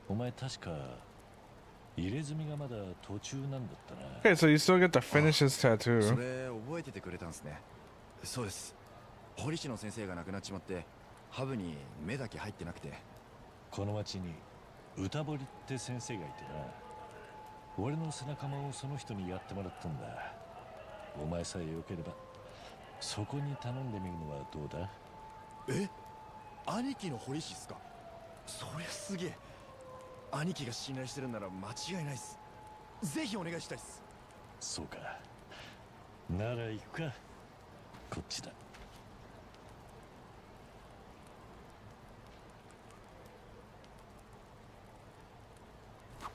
お前確か入れ墨がまだ途中なんだったな。 Okay, so you still get to finish his そ tattoo. れ覚えててくれたんですね。そうです。堀市の先生が亡くなっちまってハブに目だけ入ってなくて。この町に歌堀って先生がいてな。俺の背中もその人にやってもらったんだ。お前さえよければそこに頼んでみるのはどうだ？え？兄貴の堀市っすか？そりゃすげえ。兄貴が信頼してるなら間違いないっす。ぜひお願いしたいっす。そうか。なら行くか。こっちだ。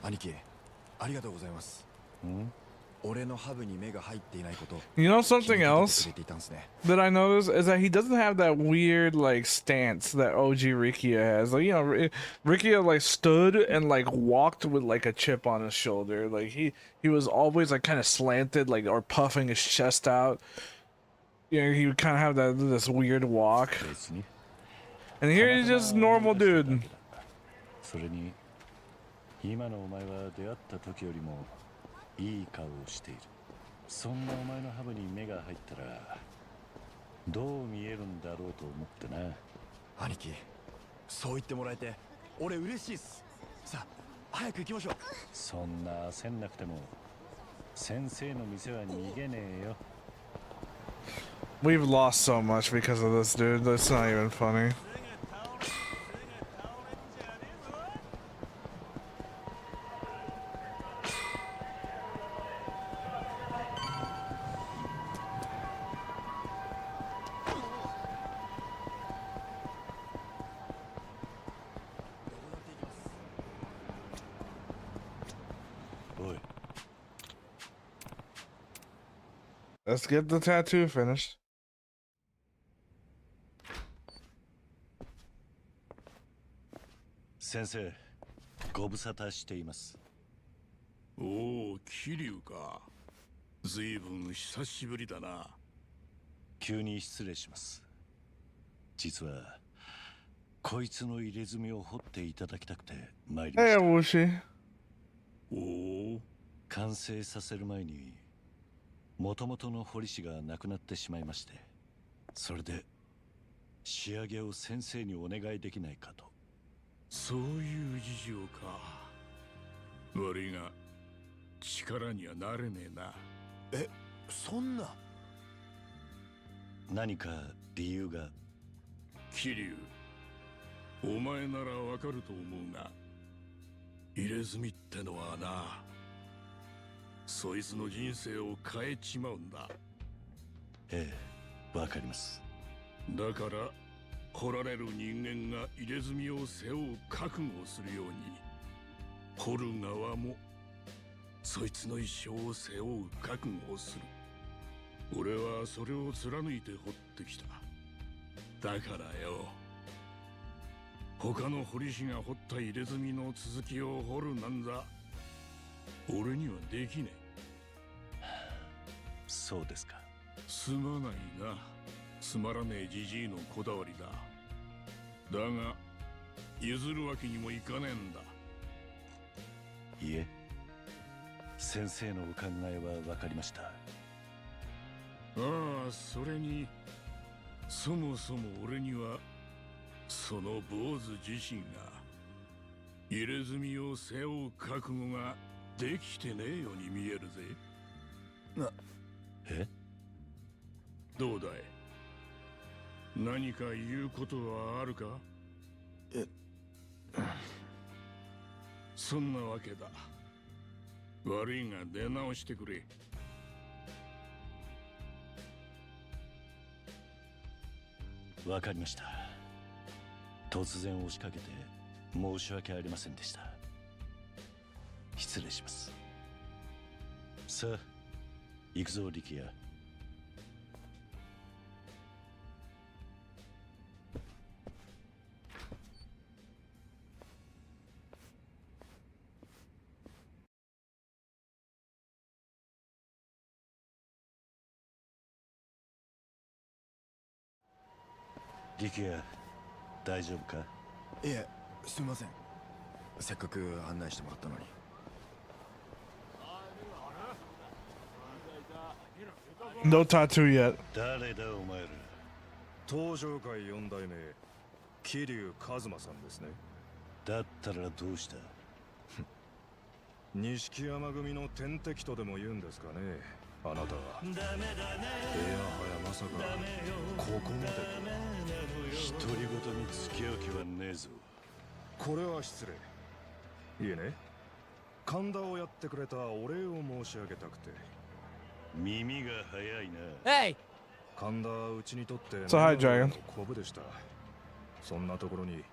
兄貴、ありがとうございます。俺のハブに目が入っていないこと。 You know something 気にかけ else てくれていたんですね。 that I noticed is that he doesn't have that weird like stance that OG Rikia has. Like, you know, Rikia like stood and like walked with like a chip on his shoulder. Like he was always like kind of slanted, like, or puffing his chest out. You know, he would kind of have this weird walk. And here he's just normal dude. それに今のお前は出会った時よりもいい顔をしている。そんなお前のハブに目が入ったらどう見えるんだろうと思ってな。兄貴、そう言ってもらえて俺嬉しいっす。さあ早く行きましょう。そんな焦んなくても先生の店は逃げねえよ。 We've lost so much because of this dude. That's not even funny. Let's get the tattoo finished. 先生、ご無沙汰しています。おお、桐生か。ずいぶん久しぶりだな。急に失礼します。実はこいつの入れ墨を掘っていただきたくて参りまし Hey, た。 Wushi. おお、完成させる前に元々の彫り師が亡くなってしまいまして、それで仕上げを先生にお願いできないかと。そういう事情か。悪いが力にはなれねえな。え、そんな。何か理由が？桐生、お前ならわかると思うが、入れ墨ってのはな、そいつの人生を変えちまうんだ。ええ、わかります。だから掘られる人間が入れ墨を背負う覚悟をするように、掘る側もそいつの一生を背負う覚悟をする。俺はそれを貫いて掘ってきた。だからよ、他の掘り師が掘った入れ墨の続きを掘るなんざ俺にはできねえ。そうですか。すまないな。つまらねえじじいのこだわりだ。だが譲るわけにもいかねえんだ。いえ、先生のお考えはわかりました。ああ、それにそもそも俺にはその坊主自身が入れ墨を背負う覚悟ができてねえように見えるぜ。え？どうだい、何か言うことはあるか？そんなわけだ。悪いが出直してくれ。わかりました。突然押しかけて申し訳ありませんでした。失礼します。さあ、行くぞ力也。力也、大丈夫か？いえ、すみません。せっかく案内してもらったのに。No tattoo yet. 誰だお前ら。登場界4代目桐生一馬さんですね。だったらどうした？錦山組の天敵とでも言うんですかね、あなたは。いやはやまさかここまでと。独り言に付き合う気はねえぞ。これは失礼。いえね、神田をやってくれたお礼を申し上げたくて。耳が早いな。Hey! 神田はうちにとって So hi, Dragon. コブでした。そんなところに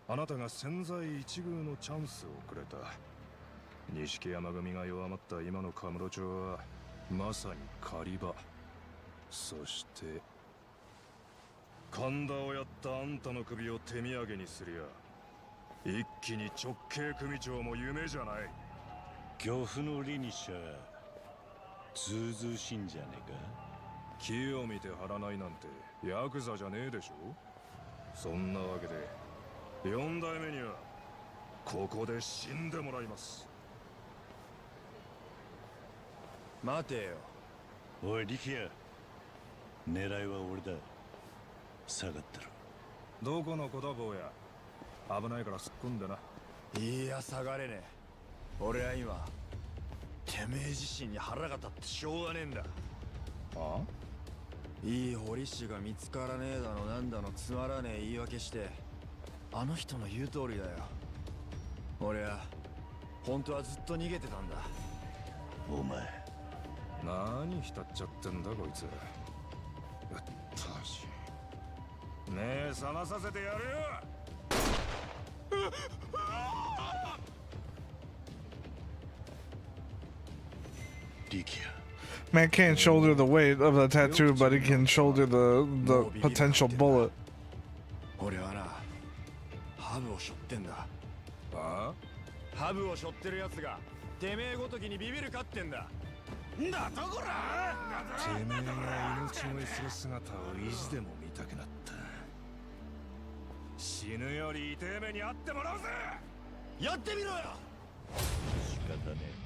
あなたが千載一遇のチャンスをくれた。錦山組が弱まった今のカムロ町はまさに狩り場。そして神田をやったあんたの首を手土産にすりゃ一気に直系組長も夢じゃない。漁夫の利にしちゃずうずうしいんじゃねえか。木を見て張らないなんてヤクザじゃねえでしょ。そんなわけで4代目にはここで死んでもらいます。待てよ。おい力也、狙いは俺だ。下がってろ。どこの子だ坊や。危ないから突っ込んでな。いや、下がれねえ。俺は今てめえ自身に腹が立ってしょうがねえんだ。あ？いい彫り師が見つからねえだのなんだのつまらねえ言い訳して、あの人の言う通りだよ。俺は本当はずっと逃げてたんだ。お前何浸っちゃってんだこいつ。うっとうしい。ねえ、冷まさせてやれよ。力也、Man can't shoulder the weight of the tattoo, but he can shoulder the potential bullet. 俺はな、ハブを背負ってんだ。あハブを背負ってるやつがてめえごときにビビるかってんだ。んだとこら。てめえが命乞いする姿を意地でも見たくなった。死ぬより痛え目にあってもらうぜ。やってみろよ。仕方ね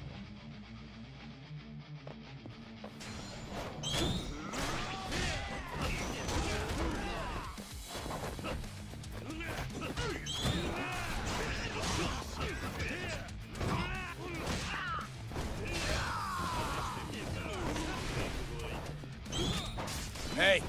Hey!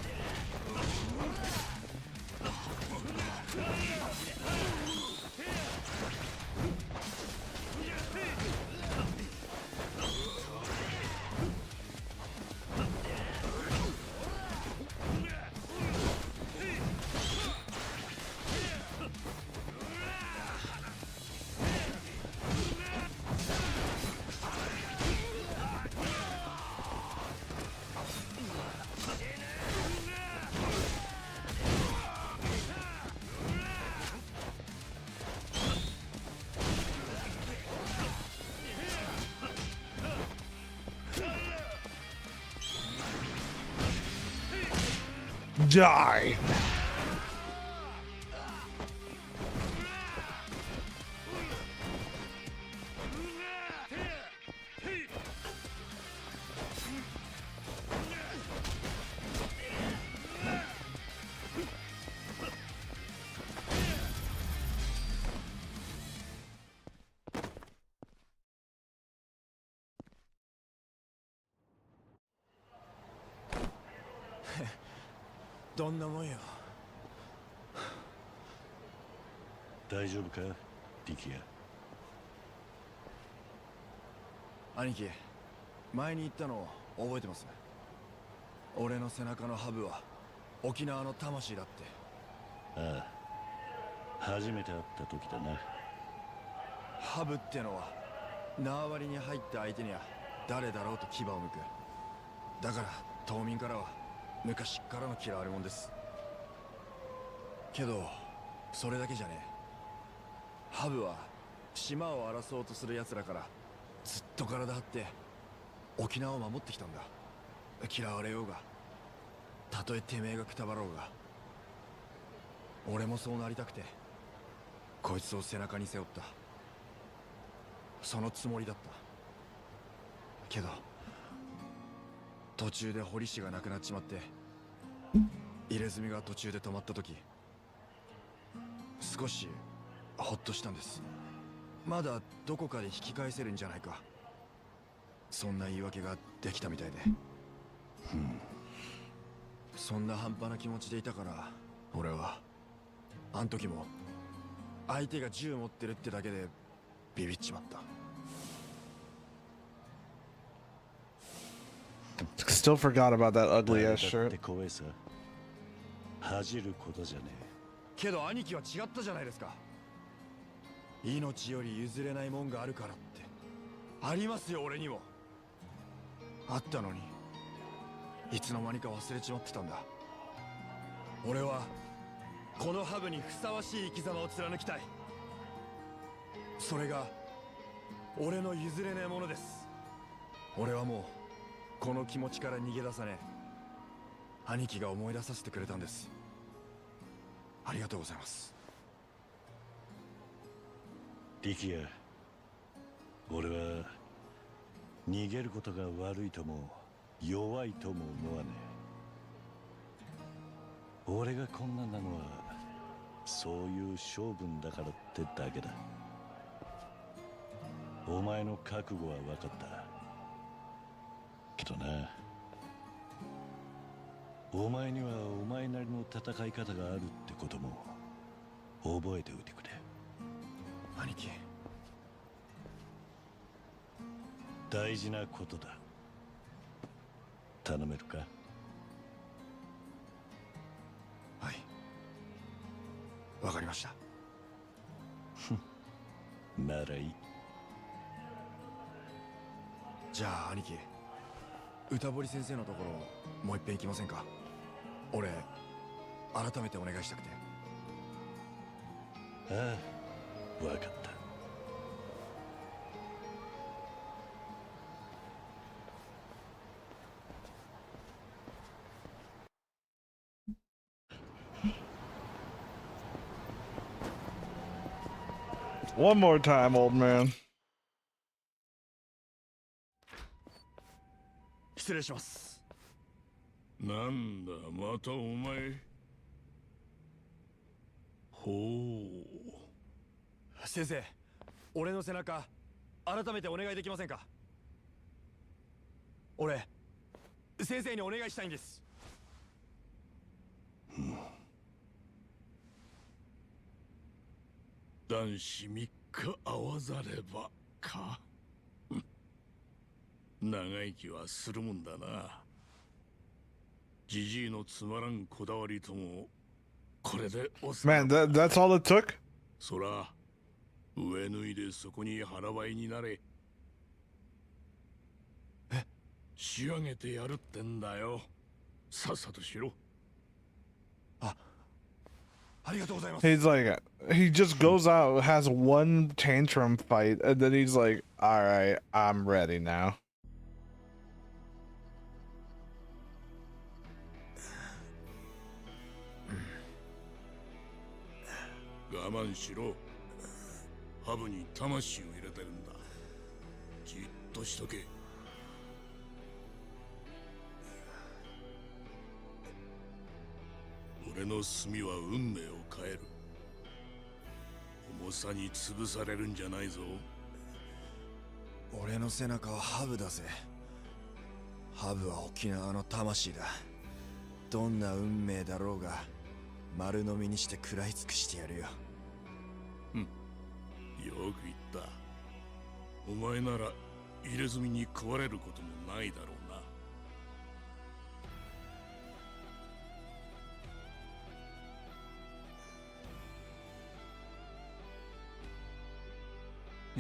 Die. Heh. どんなもんよ。大丈夫か力也。兄貴、前に言ったの覚えてます？俺の背中のハブは沖縄の魂だって。ああ、初めて会った時だな。ハブってのは縄張りに入った相手には誰だろうと牙を向く。だから島民からは昔っからの嫌われ者です。けどそれだけじゃねえ。ハブは島を争おうとする奴らからずっと体張って沖縄を守ってきたんだ。嫌われようが、たとえてめえがくたばろうが。俺もそうなりたくてこいつを背中に背負った。そのつもりだった。けど途中で堀氏が亡くなっちまって、入れ墨が途中で止まった時、少しほっとしたんです。まだどこかで引き返せるんじゃないか、そんな言い訳ができたみたいで。そんな半端な気持ちでいたから、俺はあん時も相手が銃持ってるってだけでビビっちまった。 Still forgot about that ugly 誰 ass だっ shirt. て怖えさ。恥じることじゃねけど兄貴は違ったじゃないですか。命より譲れないもんがあるからって。ありますよ、俺にも。あったのにいつの間にか忘れちまってたんだ。俺はこのハブにふさわしい生き様を貫きたい。それが俺の譲れねえものです。俺はもうこの気持ちから逃げ出さねえ。兄貴が思い出させてくれたんです。ありがとうございます。え。力也、俺は逃げることが悪いとも弱いとも思わねえ。俺がこんななのはそういう性分だからってだけだ。お前の覚悟は分かった。けどな、お前にはお前なりの戦い方があるってことも覚えておいてくれ。兄貴、大事なことだ。頼めるか？はい、わかりました。ならいい。じゃあ兄貴、歌堀先生のところもう一遍行きませんか？俺改めてお願いしたくて。ああ、わかった。One more time, old man. 失礼します。なんだ、またお前。ほう。先生、俺の背中改めてお願いできませんか？俺先生にお願いしたいんです。男子3日会わざればか。長生きはするもんだな。ジジイのつまらんこだわりともこれでおさら Man, that's all it took? そら上脱いでそこに腹ばいになれ。仕上げてやるってんだよ。さっさとしろ。ありがとうございます。 He's like, he just goes out, has one tantrum fight, and then he's like, alright, I'm ready now. 我慢しろ。ハブに魂を入れてるんだ。じっとしとけ。俺の墨は運命を変える。重さに潰されるんじゃないぞ。俺の背中はハブだぜ。ハブは沖縄の魂だ。どんな運命だろうが丸飲みにして食らい尽くしてやるよ。よく言った。お前なら入れ墨に食われることもないだろうな。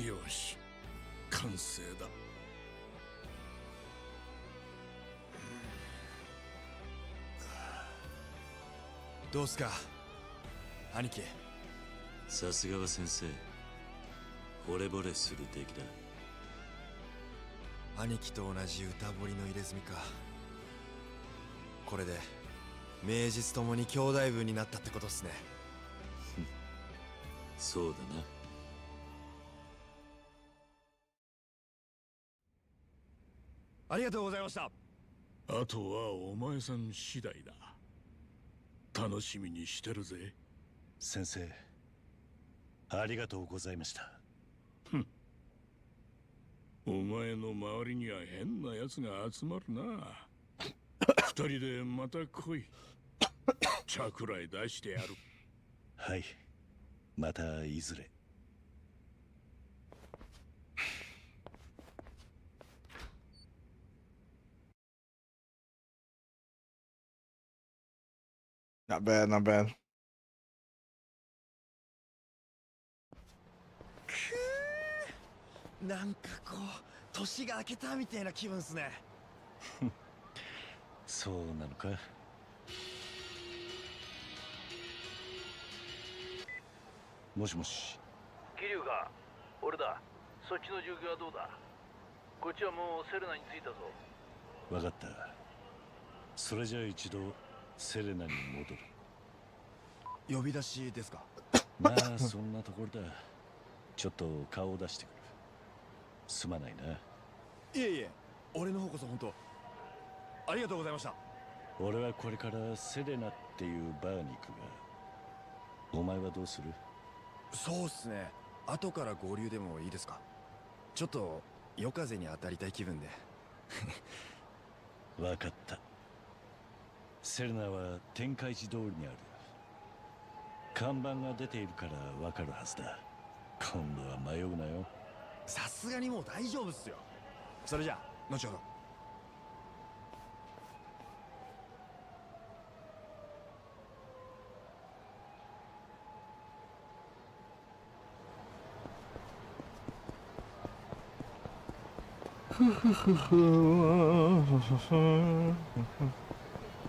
よし、完成だ。どうすか兄貴。さすがは先生。惚れ惚れする出来だ。兄貴と同じ歌彫りの入れ墨か。これで名実ともに兄弟分になったってことっすね。そうだな。ありがとうございました。あとはお前さん次第だ。楽しみにしてるぜ。先生、ありがとうございました。お前の周りには変な奴が集まるな。二人でまた来い。茶くらい出してやる。はい、またいずれ。Not bad, not bad. なんかこう年が明けたみたいな気分っすね。そうなのか。もしもし。桐生か、俺だ。そっちの状況はどうだ？こっちはもうセレナに着いたぞ。わかった。それじゃあ一度セレナに戻る。呼び出しですか？まあそんなところだ。ちょっと顔を出してくる。すまないな。いえいえ、俺の方こそ本当ありがとうございました。俺はこれからセレナっていうバーに行くが、お前はどうする？そうっすね。後から合流でもいいですか？ちょっと夜風に当たりたい気分で。わかった。セレナは天海寺通りにある。看板が出ているからわかるはずだ。今度は迷うなよ。さすがにもう大丈夫っすよ。それじゃあ後ほど。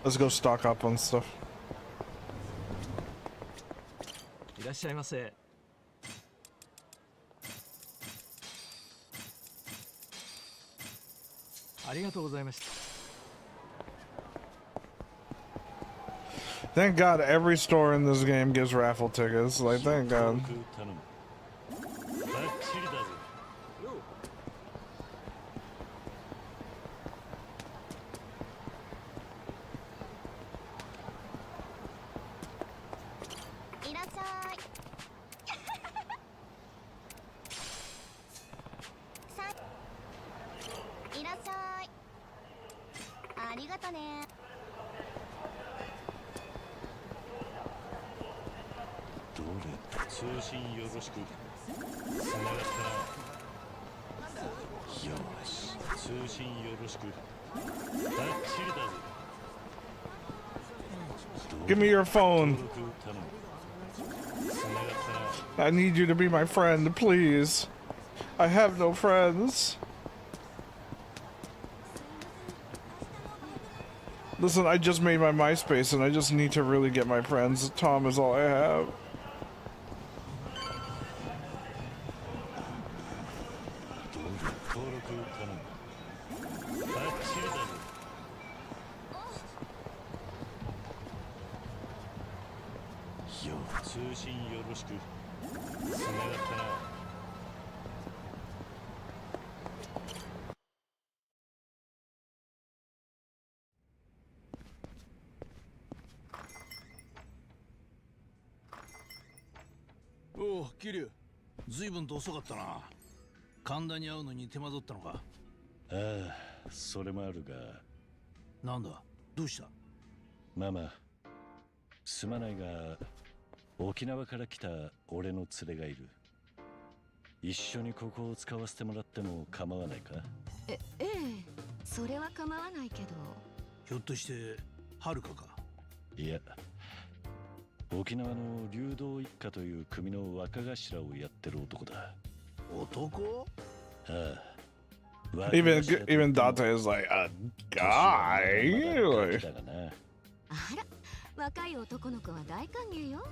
Let's go stock up on stuff. いらっしゃいませ。ありがとうございました。 Thank God every store in this game gives raffle tickets. Like, thank God. 頼む。バッチリだぜ。いらっしゃい。さいらっしゃい。ありがとね。どれ通信よろしく。つながったな。よし、通信よろしく。バッチリだぜ。 Give me your phone. I need you to be my friend, please. I have no friends. Listen, I just made my MySpace and I just need to really get my friends. Tom is all I have.おお、桐生。随分と遅かったな。神田に会うのに手間取ったのか。ああ、それもあるが。なんだ、どうした。ママ、すまないが、沖縄から来た俺の連れがいる。一緒にここを使わせてもらっても構わないか。ええ、それは構わないけど。ひょっとして遥か。いや、沖縄の流動一家という組の若頭をやってる男だ。男？ああ。 Even Dante is like a guy. あら、若い男の子は大歓迎よ。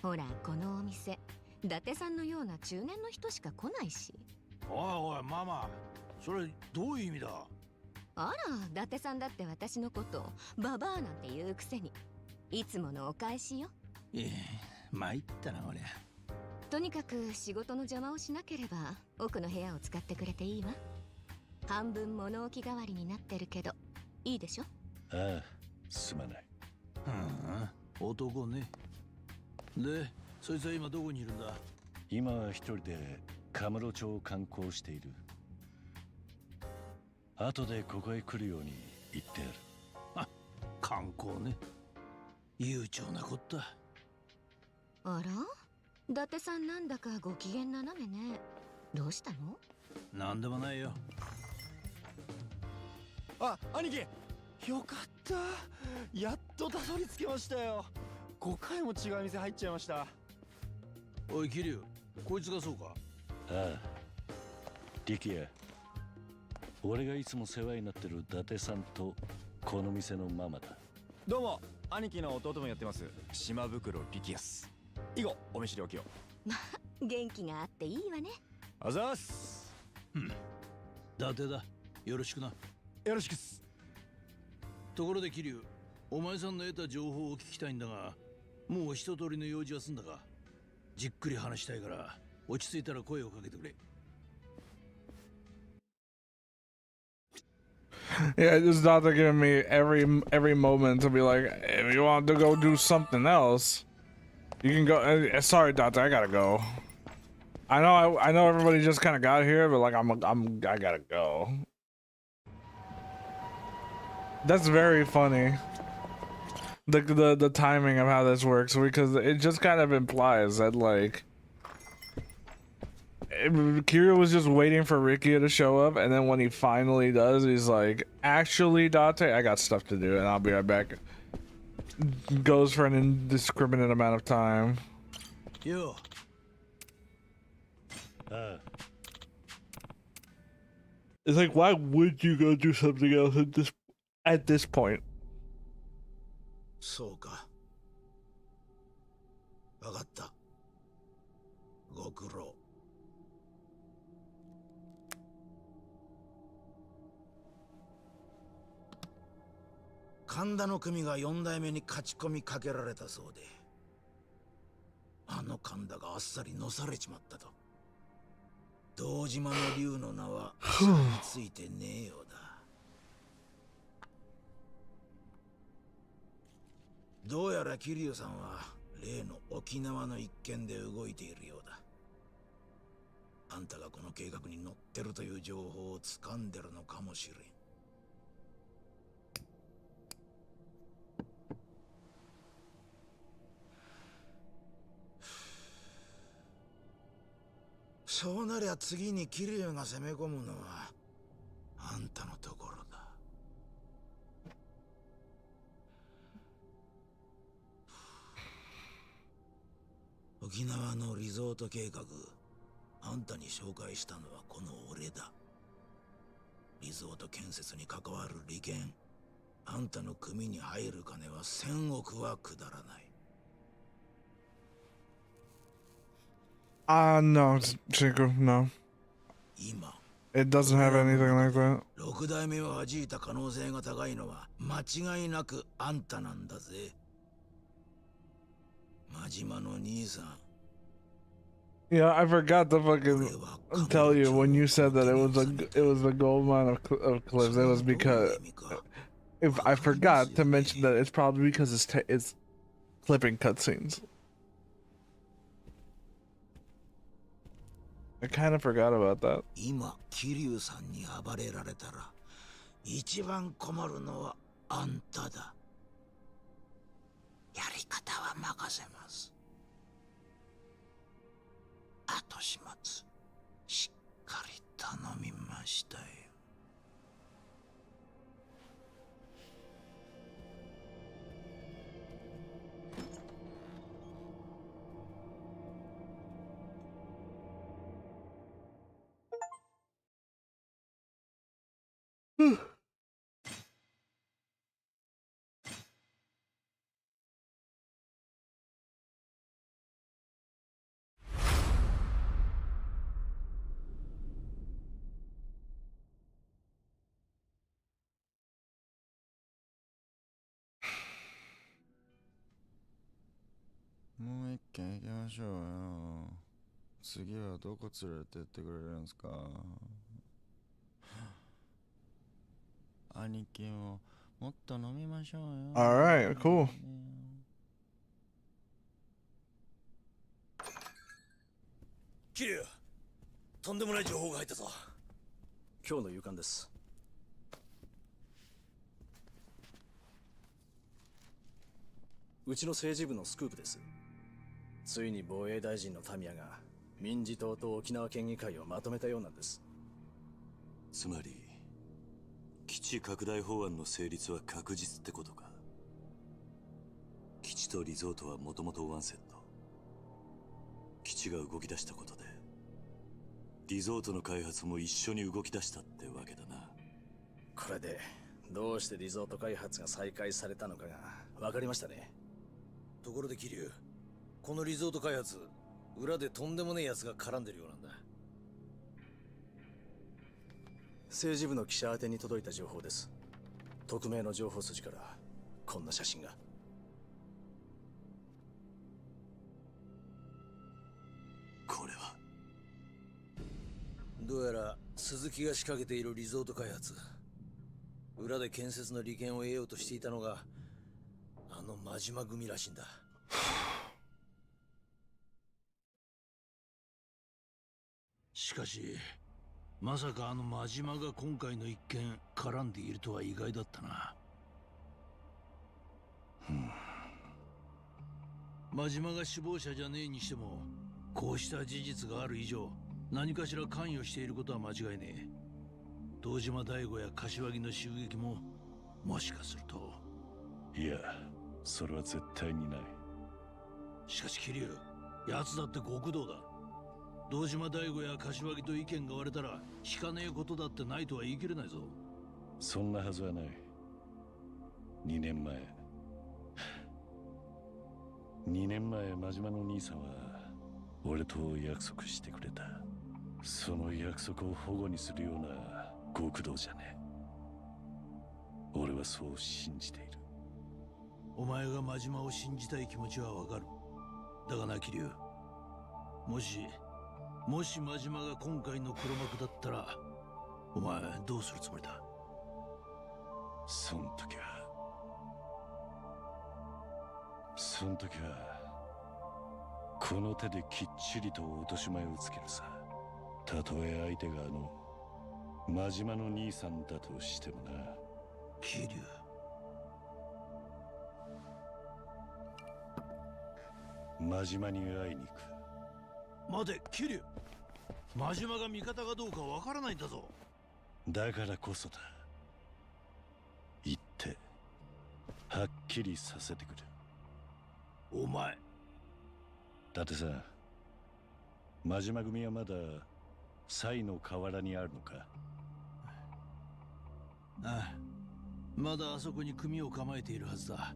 ほら、このお店、伊達さんのような中年の人しか来ないし。おいおい、ママ、それどういう意味だ。あら、伊達さんだって私のことババアなんて言うくせに、いつものお返しよ。参ったなこりゃ。とにかく仕事の邪魔をしなければ奥の部屋を使ってくれていいわ。半分物置代わりになってるけどいいでしょ。ああ、すまない。男ね。で、そいつは今どこにいるんだ。今は一人でカムロ町を観光している。後でここへ来るように言ってやる。あ、観光ね。悠長なこった。あら、伊達さんなんだかご機嫌斜めね。どうしたの？なんでもないよ。あ、兄貴、よかった。やっとたどり着けましたよ。5回も違う店入っちゃいました。おい桐生、こいつがそうか。ああ、力也。俺がいつも世話になってる伊達さんとこの店のママだ。どうも、兄貴の弟もやってます島袋力也っす。以後お見知りおきを。まあ、元気があっていいわね。あざーす。伊達だ、よろしくな。よろしくっす。ところで桐生、お前さんの得た情報を聞きたいんだが、もう一通りの用事は済んだか。じっくり話したいから落ち着いたら声をかけてくれ。Yeah, just Dante giving me every moment to be like, if you want to go do something else, you can go. Sorry, Dante, I gotta go. I know everybody just kind of got here, but like I gotta go. That's very funny. The timing of how this works, because it just kind of implies that like Kira was just waiting for Ricky to show up, and then when he finally does, he's like, actually, Dante, I got stuff to do and I'll be right back. Goes for an indiscriminate amount of time. Yo. ああ、It's like, why would you go do something else at this point? そうか。わかった。ご苦労。神田の組が4代目に勝ち込みかけられたそうで、あの神田があっさりのされちまったと。堂島の竜の名はついてねえようだ。どうやら桐生さんは例の沖縄の一件で動いているようだ。あんたがこの計画に乗ってるという情報を掴んでるのかもしれん。そうなりゃ次に桐生が攻め込むのはあんたのところだ。沖縄のリゾート計画、あんたに紹介したのはこの俺だ。リゾート建設に関わる利権、あんたの組に入る金は1000億はくだらない。No, Chico, no. 今 It doesn't have anything like that. 6代目を弾いた可能性が高いのは間違いなくあんたなんだぜ。真島の兄さん。Yeah, I forgot to fucking tell you when you said that it was a gold mine of cliffs. It was because if I forgot to mention that it's probably because it's clipping cutscenes. I kind of forgot about that. 今桐生さんに暴れられたら一番困るのはあんただ。やり方は任せます。後始末しっかり頼みましたよ。もう一軒行きましょうよ。次はどこ連れてってくれるんすか。兄貴ももっと飲みましょうよ。All right, cool. 桐生、とんでもない情報が入ったぞ。今日の夕刊です。うちの政治部のスクープです。ついに防衛大臣のタミヤが民自党と沖縄県議会をまとめたようなんです。つまり基地拡大法案の成立は確実ってことか。基地とリゾートはもともとワンセット。基地が動き出したことでリゾートの開発も一緒に動き出したってわけだな。これでどうしてリゾート開発が再開されたのかが分かりましたね。ところで桐生、このリゾート開発、裏でとんでもねえ奴が絡んでるようなんだ。政治部の記者宛てに届いた情報です。匿名の情報筋からこんな写真が。これはどうやら鈴木が仕掛けているリゾート開発、裏で建設の利権を得ようとしていたのがあの真島組らしいんだ。しかしまさかあの真島が今回の一件絡んでいるとは意外だったな。真島が首謀者じゃねえにしても、こうした事実がある以上何かしら関与していることは間違いねえ。堂島大吾や柏木の襲撃ももしかすると。いや、それは絶対にない。しかし桐生、奴だって極道だ。堂島大吾や柏木と意見が割れたら引かねえことだってないとは言い切れないぞ。そんなはずはない。2年前2年前真島の兄さんは俺と約束してくれた。その約束を保護にするような極道じゃねえ。俺はそう信じている。お前が真島を信じたい気持ちはわかる。だがな桐生、もし真島が今回の黒幕だったらお前どうするつもりだ？そん時はこの手できっちりと落とし前をつけるさ。たとえ相手が真島の兄さんだとしてもな。桐生、真島に会いに行く。待て桐生、真島が味方かどうかわからないんだぞ。だからこそだ。言ってはっきりさせてくれ。お前だってさ、真島組はまだ西の河原にあるのか？ああ、まだあそこに組を構えているはずだ。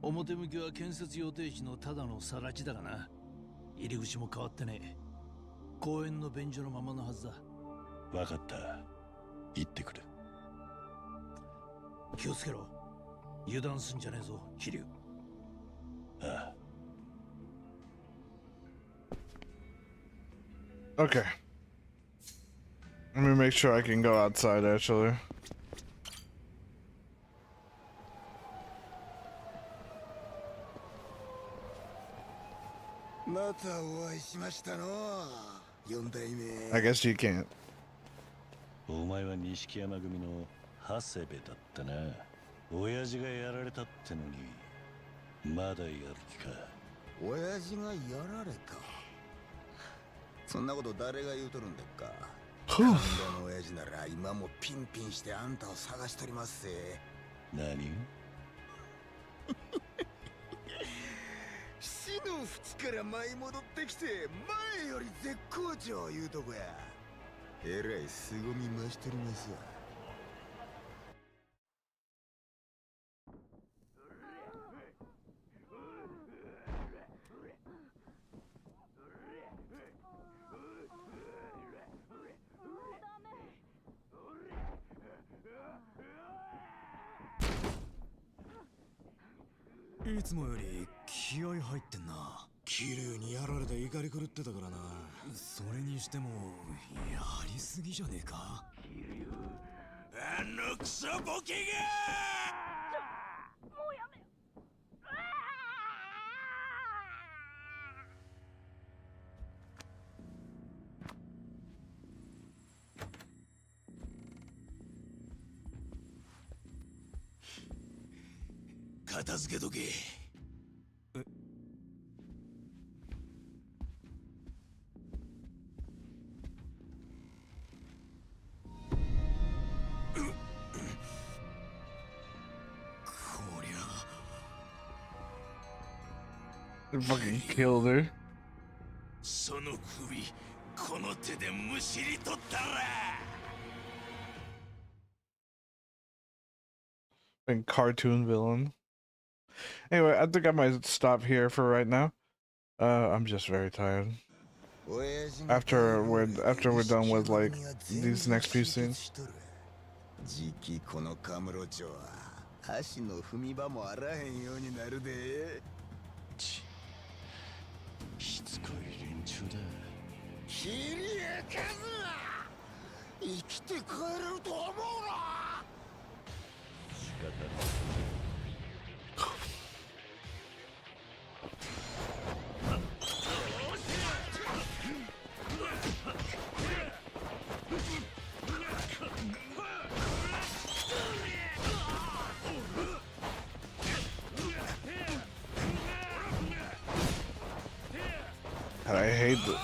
表向きは建設予定地のただの更地だがな。入り口も変わってねえ。公園の便所のままのはずだ。分かった、行ってくる。気をつけろ。油断すんじゃねえぞ桐生。ああ。Okay. Let me make sure I can go outside, actually. I guess you can't. お前は錦山組の長谷部だったな。親父がやられたってのにまだやる気か。親父がやられた。そんなこと誰が言うとるんでっか。神田の親父なら今もピンピンしてあんたを探しとりますぜ。何？死の淵から舞い戻ってきて前より絶好調いうとこや。えらい凄み増しとりますわ。いつもより気合入ってんな。桐生にやられた怒り狂ってたからな。それにしてもやりすぎじゃねえか。あのクソボケが！もうやめ。片付けとけ。They fucking killed her. その首この手でむしり取ったら。And cartoon villain. Anyway, I think I might stop here for right now. I'm just very tired. After we're done with like these next few scenes. じきこのカムロ町は足の踏み場もあらへんようになるで。しつこい連中だ。キリエカズは生きて帰れると思うな。仕方ない。And I hate the...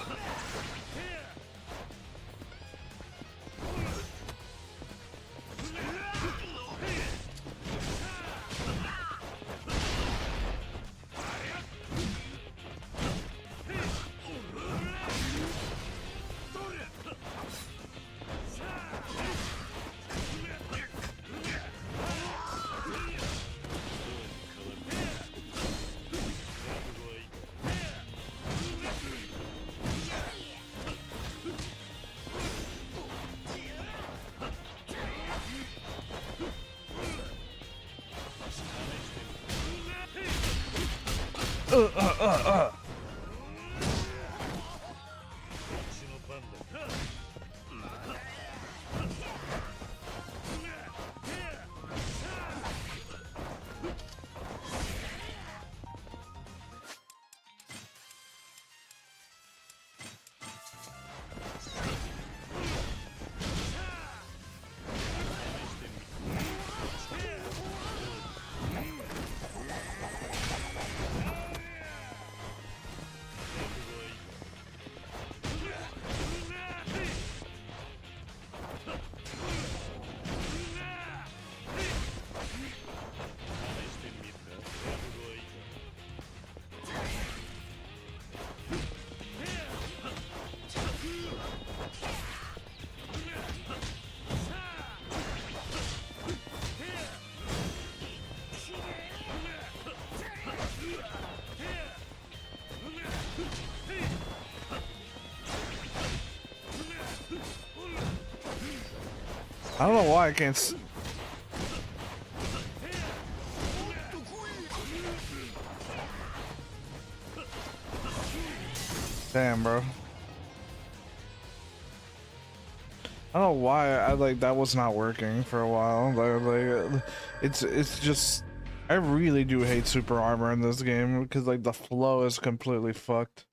I don't know why I can't Damn, bro. I don't know why I like that was not working for a while. Like it's just I really do hate super armor in this game because like the flow is completely fucked.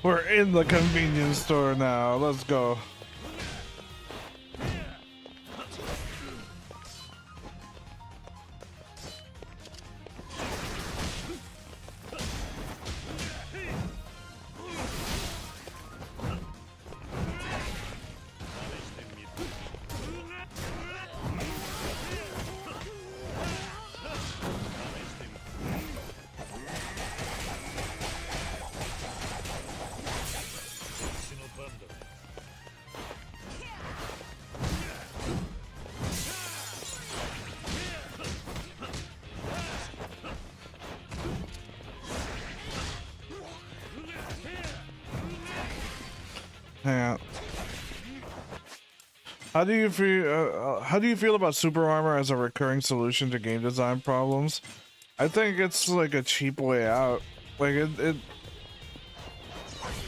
We're in the convenience store now. Let's go. Yeah. How do you feel about super armor as a recurring solution to game design problems? I think it's like a cheap way out. Like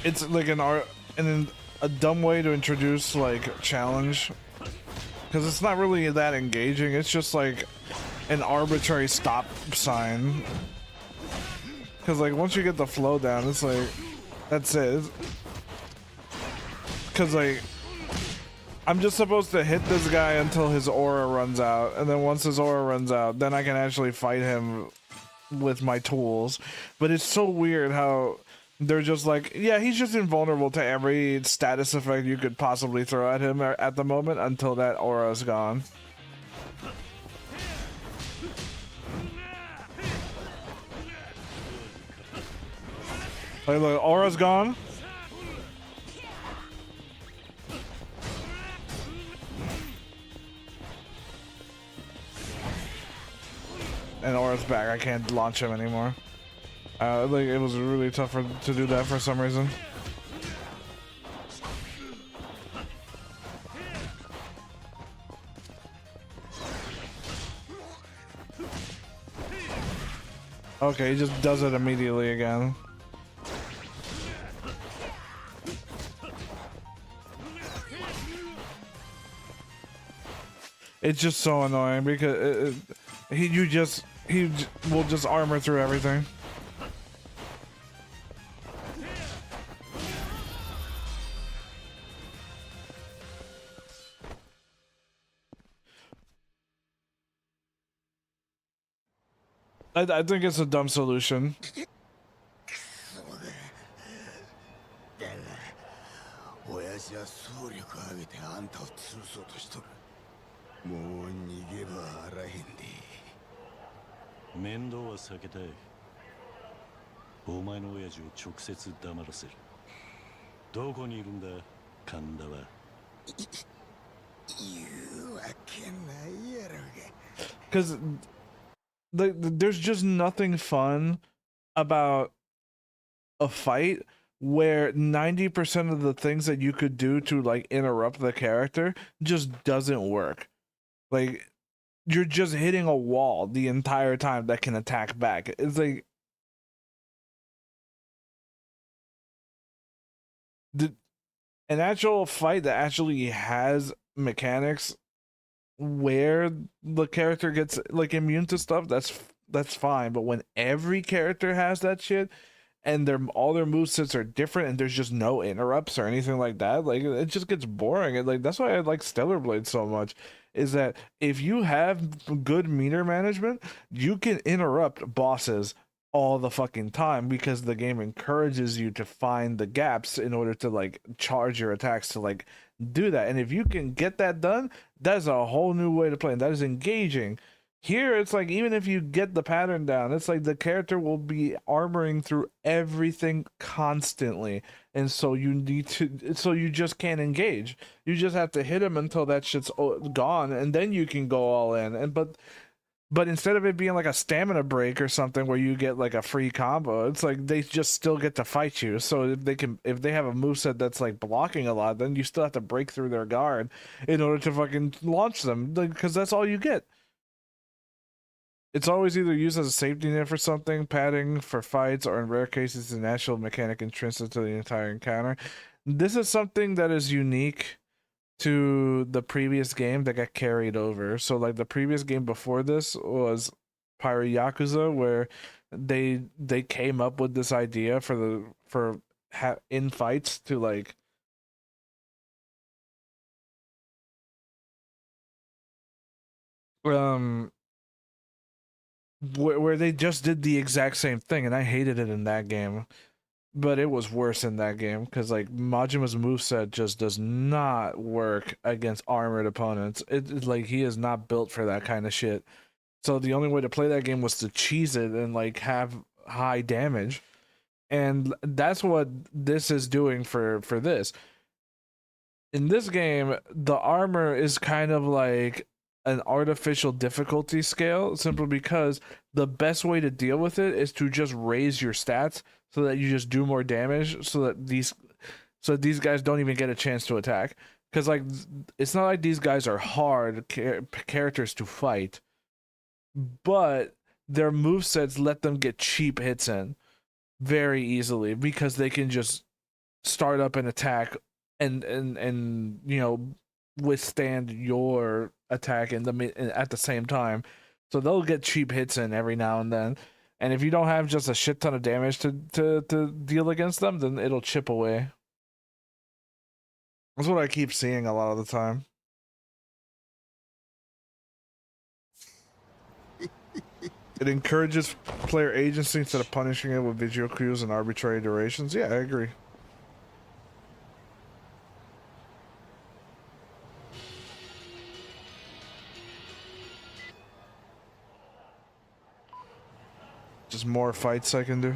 it's like a dumb way to introduce like challenge, because it's not really that engaging. It's just like an arbitrary stop sign. Because like once you get the flow down, it's like that's it. Because like I'm just supposed to hit this guy until his aura runs out, and then once his aura runs out, then I can actually fight him with my tools. But it's so weird how they're just like, yeah, he's just invulnerable to every status effect you could possibly throw at him at the moment until that aura is gone. Like, look, aura's gone. And aura's back. I can't launch him anymore. Like it was really tough to do that for some reason. Okay, he just does it immediately again. It's just so annoying because he will just armor through everything. I think it's a dumb solution. 親父は総力挙げてあんたを潰そうとしとる。もう逃げ場あらへんで。面倒は避けたい。お前の親父を直接黙らせる。どこにいるんだ、神田は。言うわけないやろが。Because there's just nothing fun about a fight where 90% of the things that you could do to like interrupt the character just doesn't work. Like you're just hitting a wall the entire time that can attack back. It's like an actual fight that actually has mechanics where the character gets like immune to stuff, that's fine. But when every character has that shit and all their movesets are different and there's just no interrupts or anything like that, like it just gets boring. And like that's why I like Stellar Blade so much, is that if you have good meter management, you can interrupt bosses all the fucking time because the game encourages you to find the gaps in order to like charge your attacks to like do that. And if you can get that done, that's a whole new way to play, and that is engaging. Here, it's like even if you get the pattern down, it's like the character will be armoring through everything constantly, and so you just can't engage. You just have to hit him until that shit's gone, and then you can go all in. And but instead of it being like a stamina break or something where you get like a free combo, it's like they just still get to fight you. So if they have a moveset that's like blocking a lot, then you still have to break through their guard in order to fucking launch them, because that's all you get. It's always either used as a safety net for something, padding for fights, or in rare cases, an actual mechanic intrinsic to the entire encounter. This is something that is unique to the previous game that got carried over. So like the previous game before this was Pirate Yakuza, where they came up with this idea in fights to like where they just did the exact same thing, and I hated it in that game. But it was worse in that game because like Majima's moveset just does not work against armored opponents. It's like he is not built for that kind of shit. So the only way to play that game was to cheese it and like have high damage. And that's what this is doing for this. In this game, the armor is kind of like an artificial difficulty scale, simply because the best way to deal with it is to just raise your stats so that you just do more damage, so that these guys don't even get a chance to attack. Because like it's not like these guys are hard characters to fight, but their movesets let them get cheap hits in very easily because they can just start up an attack and you know withstand your attack at the same time. So they'll get cheap hits in every now and then. And if you don't have just a shit ton of damage to deal against them, then it'll chip away. That's what I keep seeing a lot of the time. It encourages player agency instead of punishing it with visual cues and arbitrary durations. Yeah, I agree. Just more fights I can do.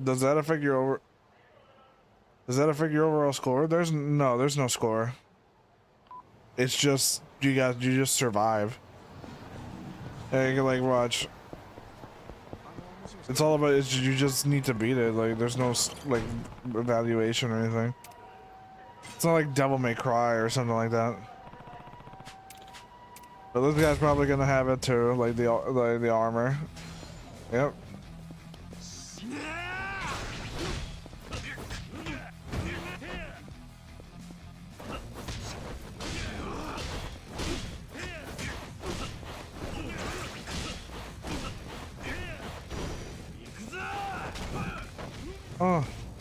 Does that affect your overall score? There's no score. It's just you just survive. And you can like watch. It's all about you just need to beat it. Like there's no like evaluation or anything. It's not like Devil May Cry or something like that. But this guy's probably gonna have it too, like the armor. Yep.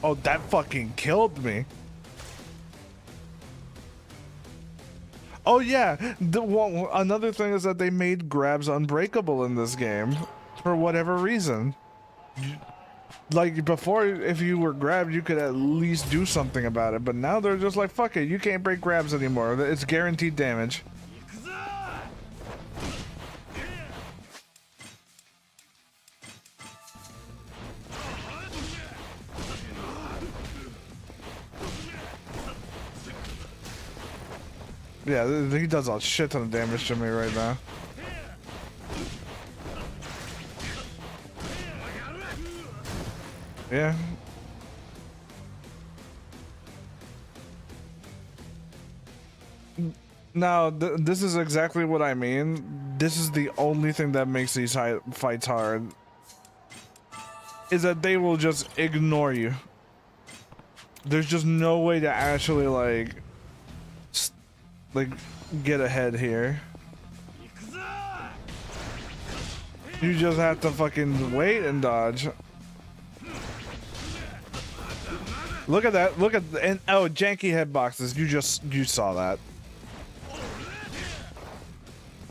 Oh, that fucking killed me. Oh yeah, another thing is that they made grabs unbreakable in this game for whatever reason. Like before, if you were grabbed, you could at least do something about it, but now they're just like, fuck it, you can't break grabs anymore. It's guaranteed damage. Yeah, he does a shit ton of damage to me right now. Yeah. Now, this is exactly what I mean. This is the only thing that makes these fights hard. Is that they will just ignore you. There's just no way to actually, like, get ahead here. You just have to fucking wait and dodge. Look at that. Look at and oh, janky hitboxes. You saw that.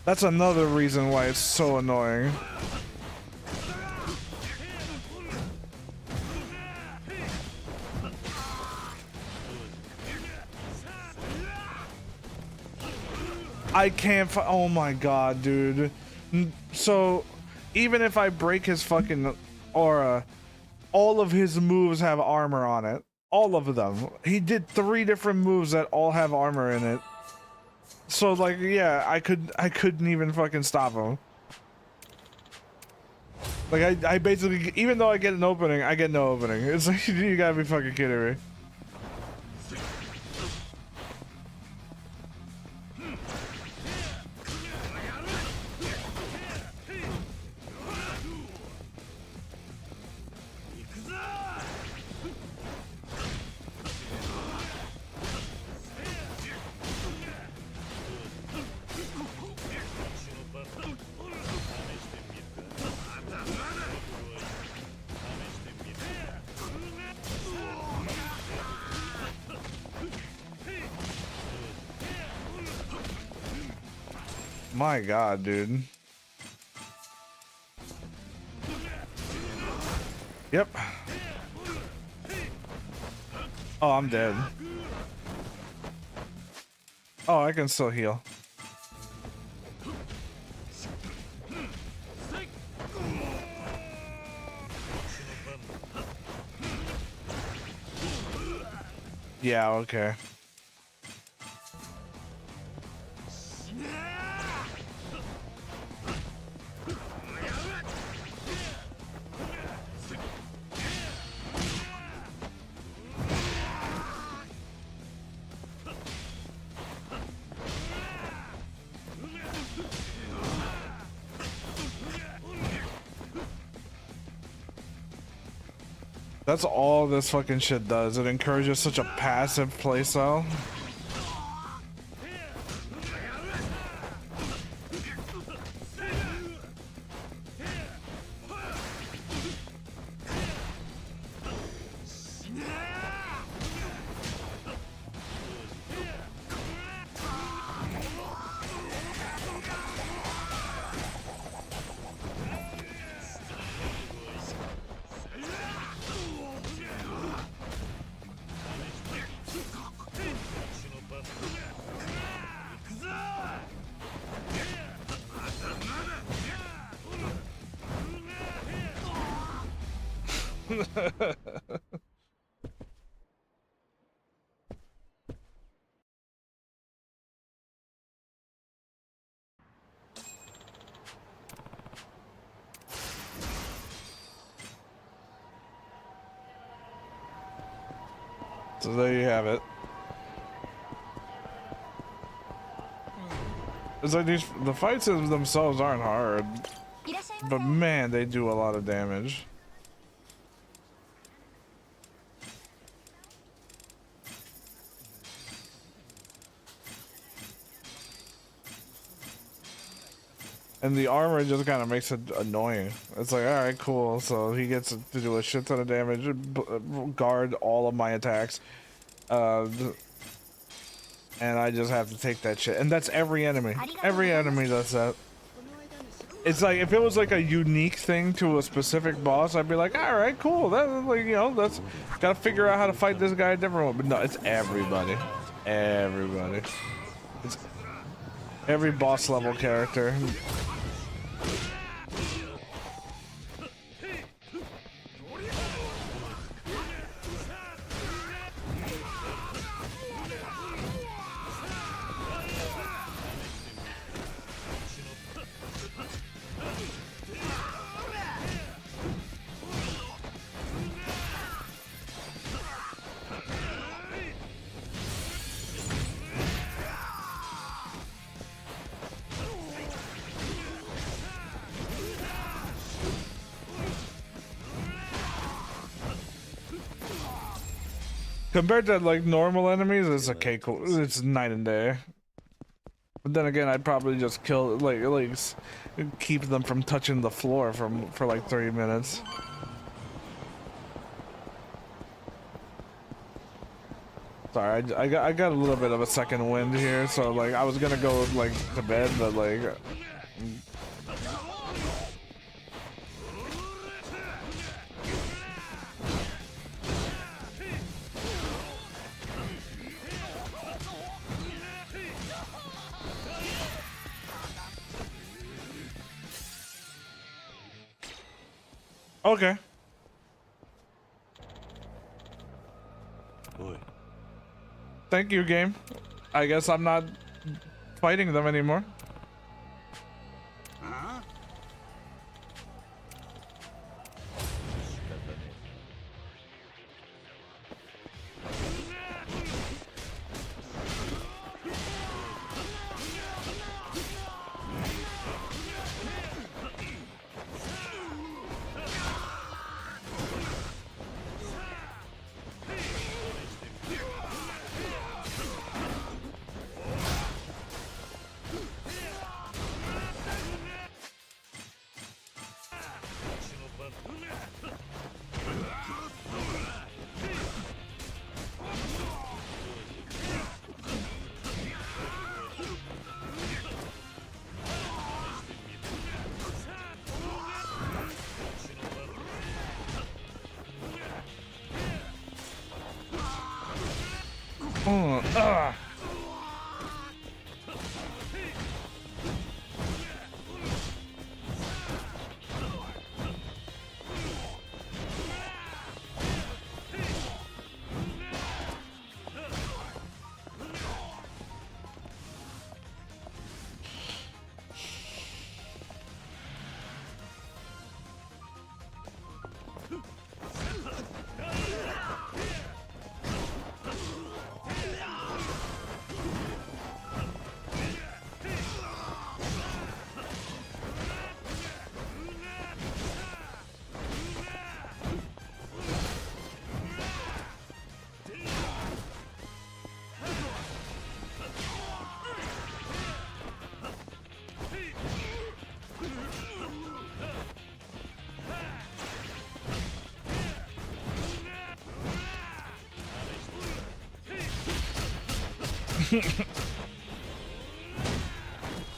That's another reason why it's so annoying. I can't oh my god, dude. So even if I break his fucking aura, all of his moves have armor on it. All of them. He did 3 different moves that all have armor in it. So like, yeah, I couldn't even fucking stop him. Like I basically, even though I get an opening, I get no opening. It's like, you gotta be fucking kidding me. My god, dude. Yep. Oh, I'm dead. Oh, I can still heal. Yeah, okay. That's all this fucking shit does. It encourages such a passive playstyle. So there you have it. It's like the fights themselves aren't hard, but man, they do a lot of damage. And the armor just kind of makes it annoying. It's like, alright, cool. So he gets to do a shit ton of damage, guard all of my attacks. and I just have to take that shit. And that's every enemy. Every enemy does that. It's like if it was like a unique thing to a specific boss, I'd be like, all right, cool. That like that's gotta figure out how to fight this guy a different one. But no, it's everybody. Everybody. It's every boss level character. Compared to like normal enemies, it's okay, cool. It's night and day. But then again, I'd probably just kill like keep them from touching the floor for like 30 minutes. Sorry, I got a little bit of a second wind here, so like I was gonna go like to bed, but like. Okay. Thank you, game. I guess I'm not fighting them anymore.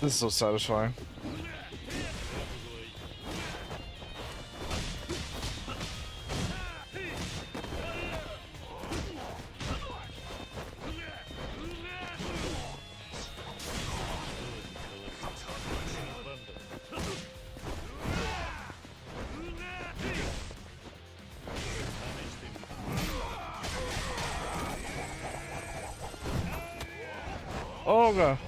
This is so satisfying. Oh god.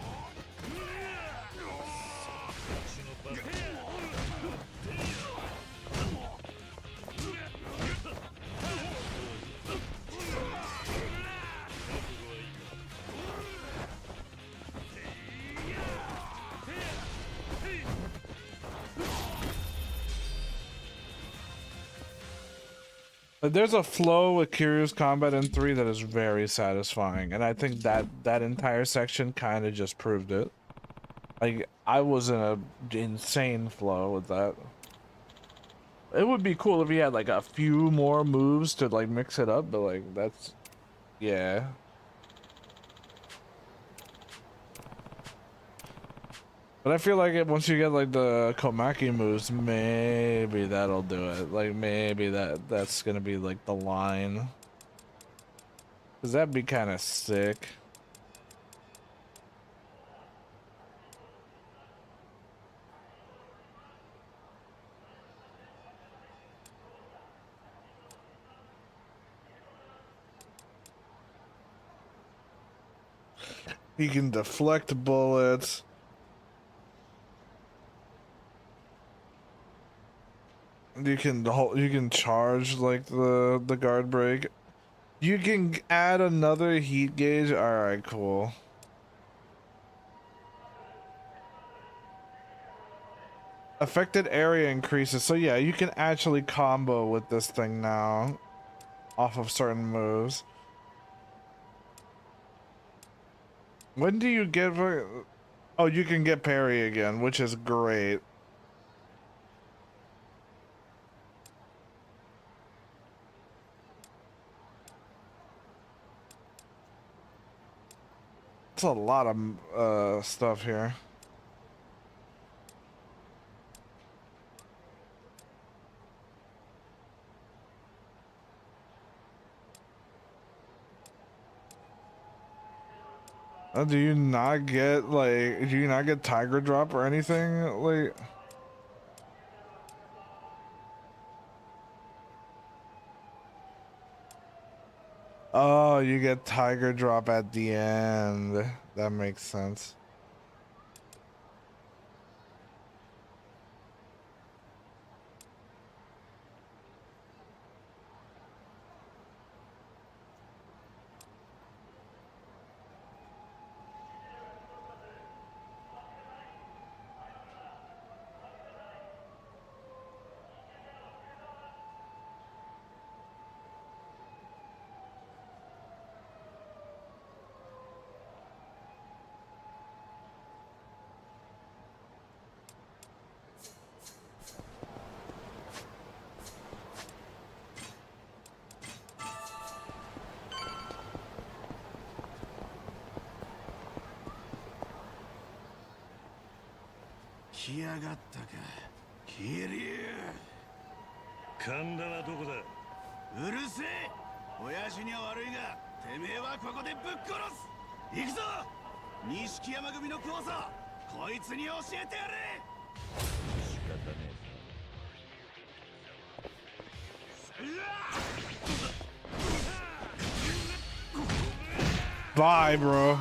There's a flow with Kiryu's combat in 3 that is very satisfying, and I think that entire section kind of just proved it. Like, I was in a insane flow with that. It would be cool if he had like a few more moves to like mix it up, but like that's, yeah. But I feel like once you get like the Komaki moves, maybe that'll do it. Like maybe that's gonna be like the line. Cause that'd be kind of sick. He can deflect bullets. You can charge like the guard break. You can add another heat gauge. All right, cool. Affected area increases. So yeah, you can actually combo with this thing now off of certain moves. When do you get oh, you can get parry again, which is great. It's a lot of stuff here. Do you not get like, do you not get Tiger Drop or anything? Like, oh, you get Tiger Drop at the end. That makes sense.来やがったか、キリュウ。神田はどこだ。うるせえ。親父には悪いが、てめえはここでぶっ殺す。行くぞ。錦山組の怖さ、こいつに教えてやれ。仕方ねえ。Bye, bro.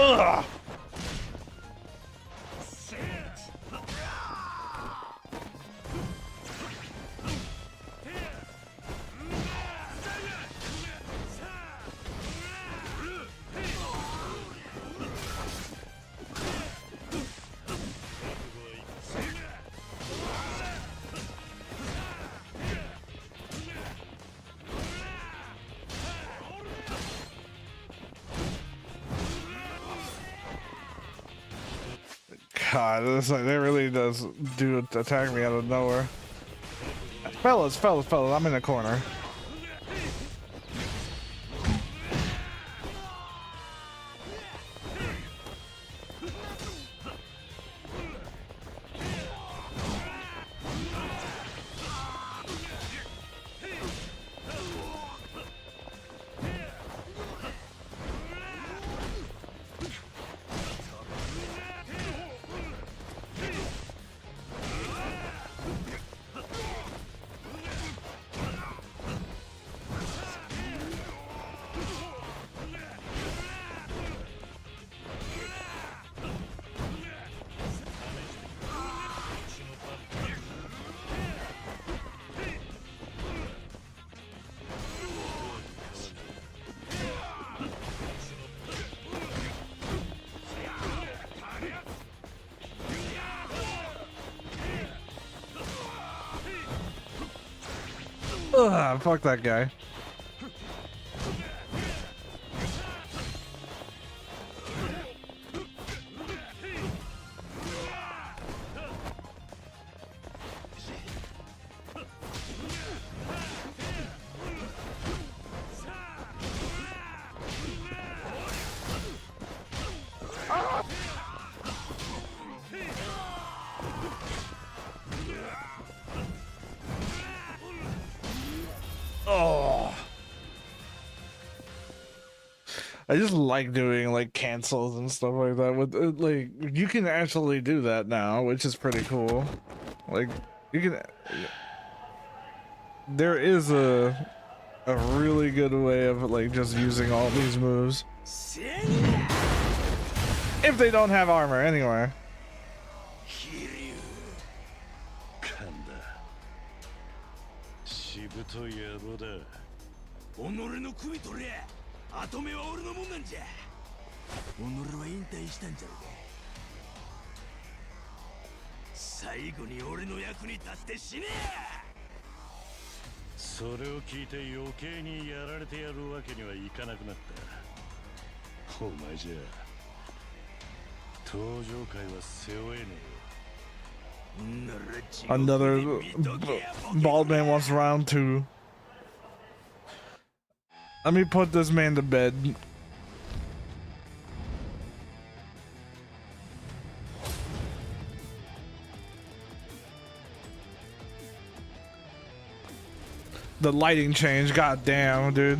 Ugh. God, this like, they really does do attack me out of nowhere. Fellas, I'm in the corner. Ugh, fuck that guy. Oh, I just like doing like cancels and stuff like that. With like, you can actually do that now, which is pretty cool. Like, you can. There is a really good way of like just using all these moves if they don't have armor anyway. しぶとい野郎だ。己の首取れ。後目は俺のもんなんじゃ。己は引退したんじゃろうか。最後に俺の役に立って死ねえ。それを聞いて余計にやられてやるわけにはいかなくなった。お前じゃ登場界は背負えねえよ。 Another bald man wants round 2. Let me put this man to bed. The lighting change, god damn, dude.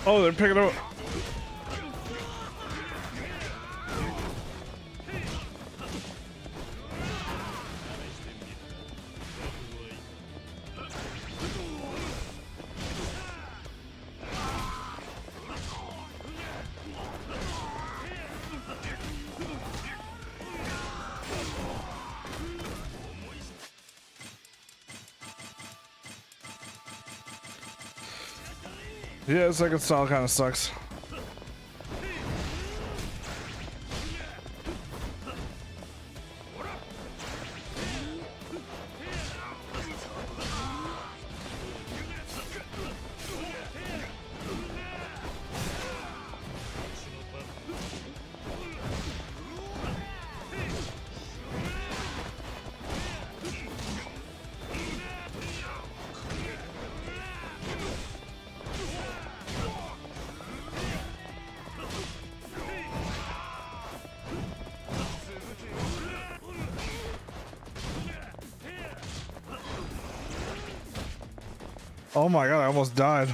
Oh, they're picking up. Yeah, second style kind of sucks. Oh my god, I almost died.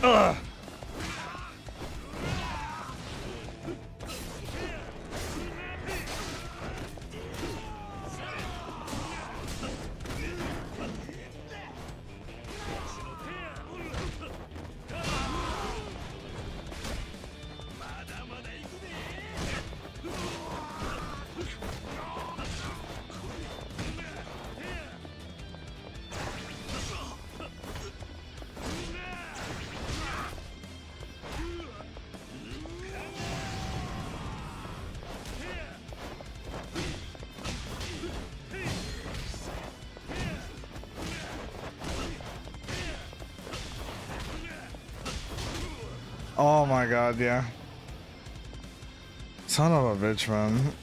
Ugh. Oh my god, yeah. Son of a bitch, man.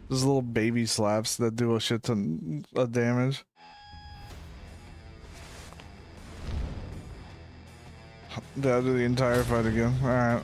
Those little baby slaps that do a shit ton of damage. I'll do the entire fight again. Alright.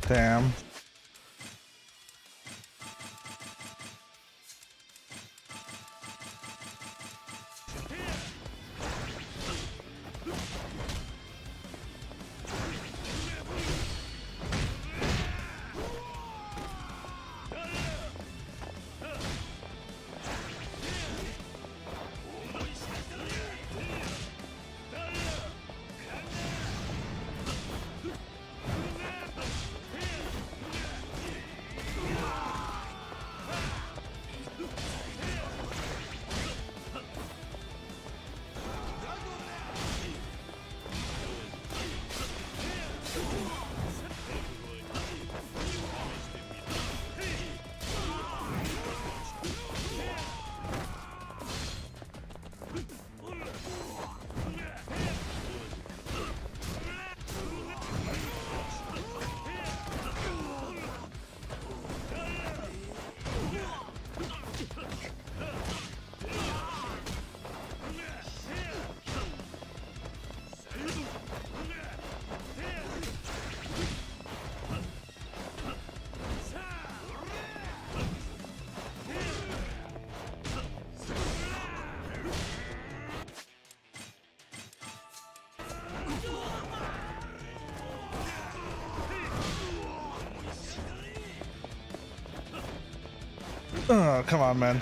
Damn. Oh, come on, man.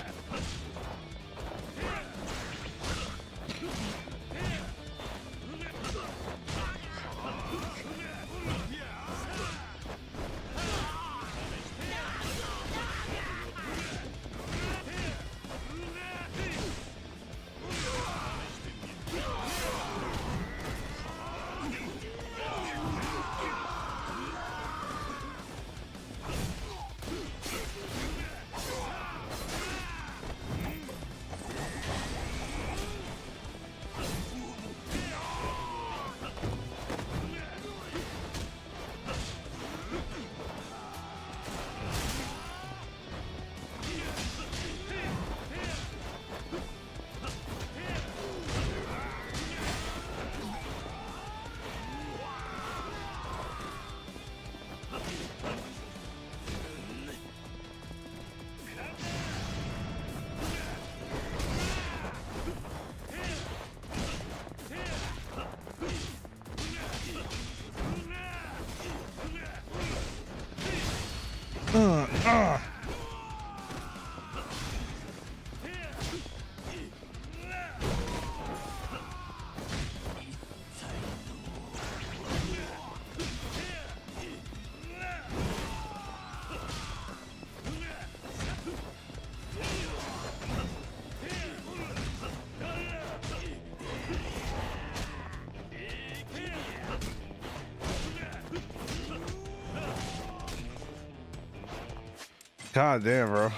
God damn, bro.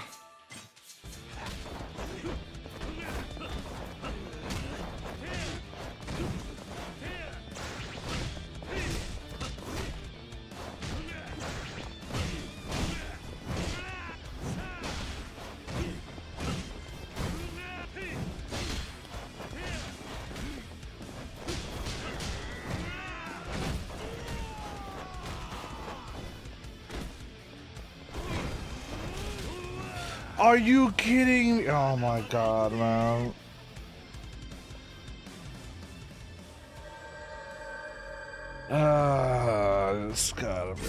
Are you kidding me? Oh my god, man. This gotta be.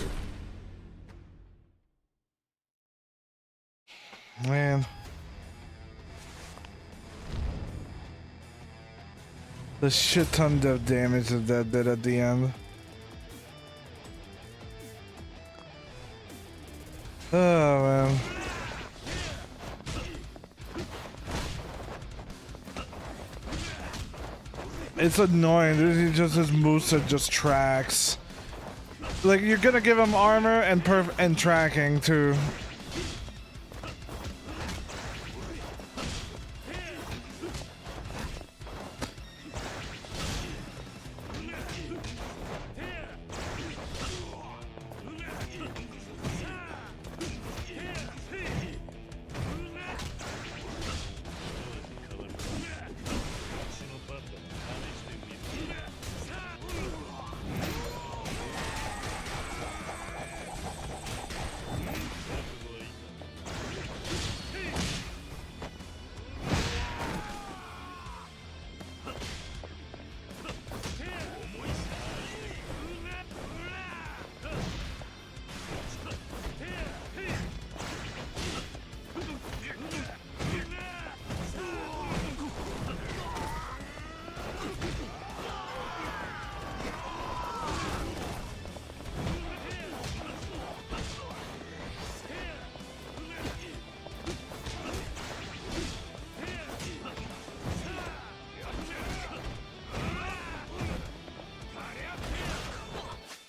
Man. The shit ton of damage that did at the end. Oh man. It's annoying. There's just his moveset just tracks. Like you're gonna give him armor and tracking too.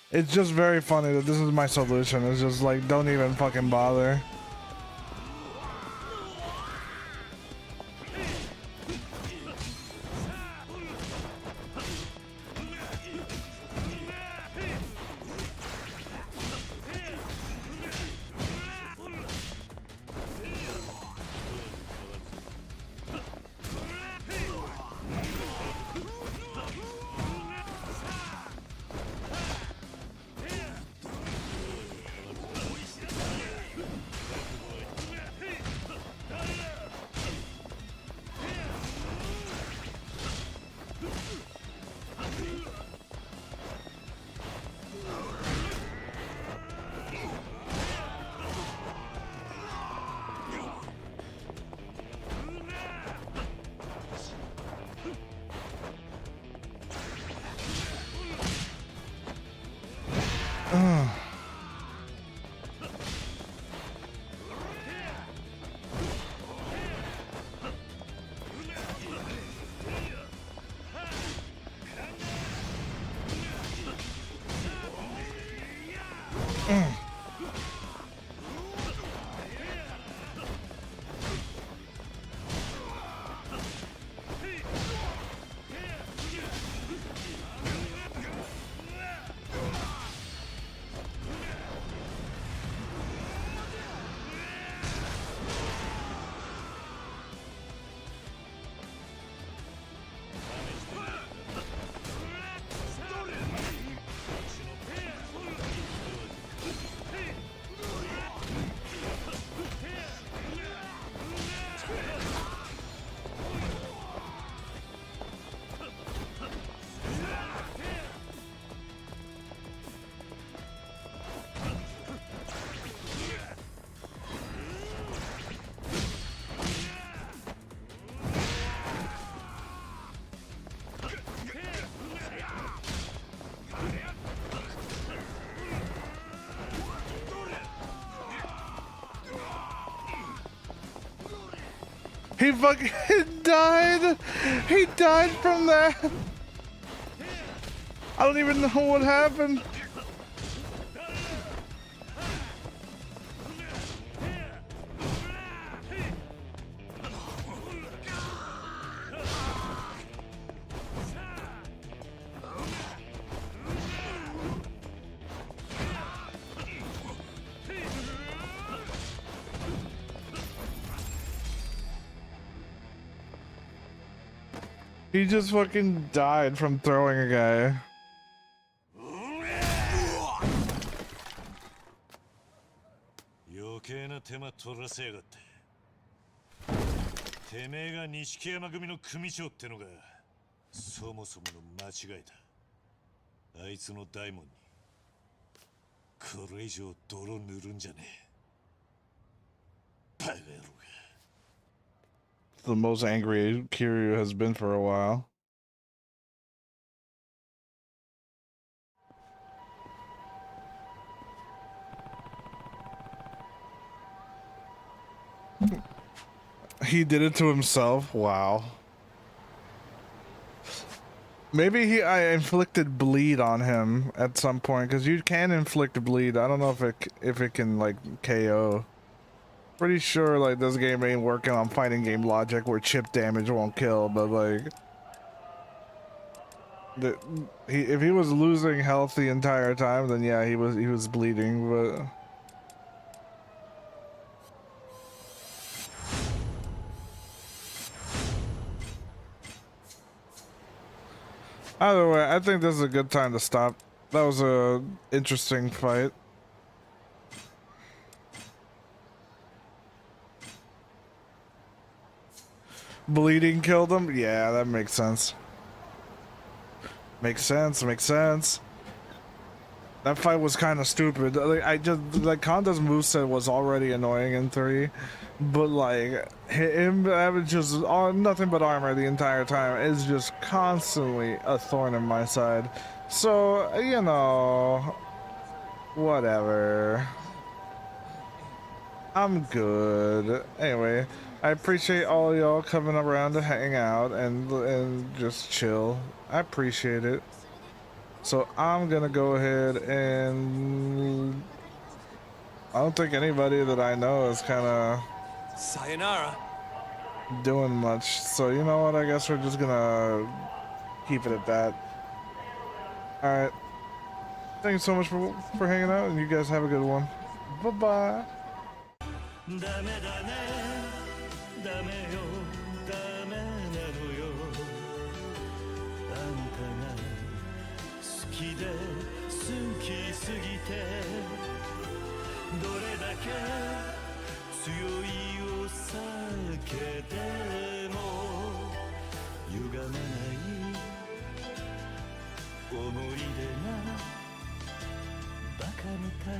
It's just very funny that this is my solution. It's just like, don't even fucking bother. He fucking died. He died from that. I don't even know what happened. He just fucking died from throwing a guy. The most angry Kiryu has been for a while. He did it to himself. Wow. Maybe I inflicted bleed on him at some point, because you can inflict bleed. I don't know if it can like KO. Pretty sure like this game ain't working on fighting game logic where chip damage won't kill, but like if he was losing health the entire time, then yeah, he was bleeding, but either way, I think this is a good time to stop. That was a interesting fight. Bleeding killed him? Yeah, that makes sense. Makes sense. That fight was kind of stupid. Like, Konda's moveset was already annoying in 3, but like him having just nothing but armor the entire time is just constantly a thorn in my side. So, you know, whatever. I'm good. Anyway, I appreciate all y'all coming around to hang out and just chill. I appreciate it. So I'm gonna go ahead and I don't think anybody that I know is kind of Sayonara. doing much. So you know what? I guess we're just gonna keep it at that. All right. Thank you so much for hanging out, and you guys have a good one. Bye bye. 好きで好きすぎてどれだけ強いお酒でも歪まない思い出がバカみたい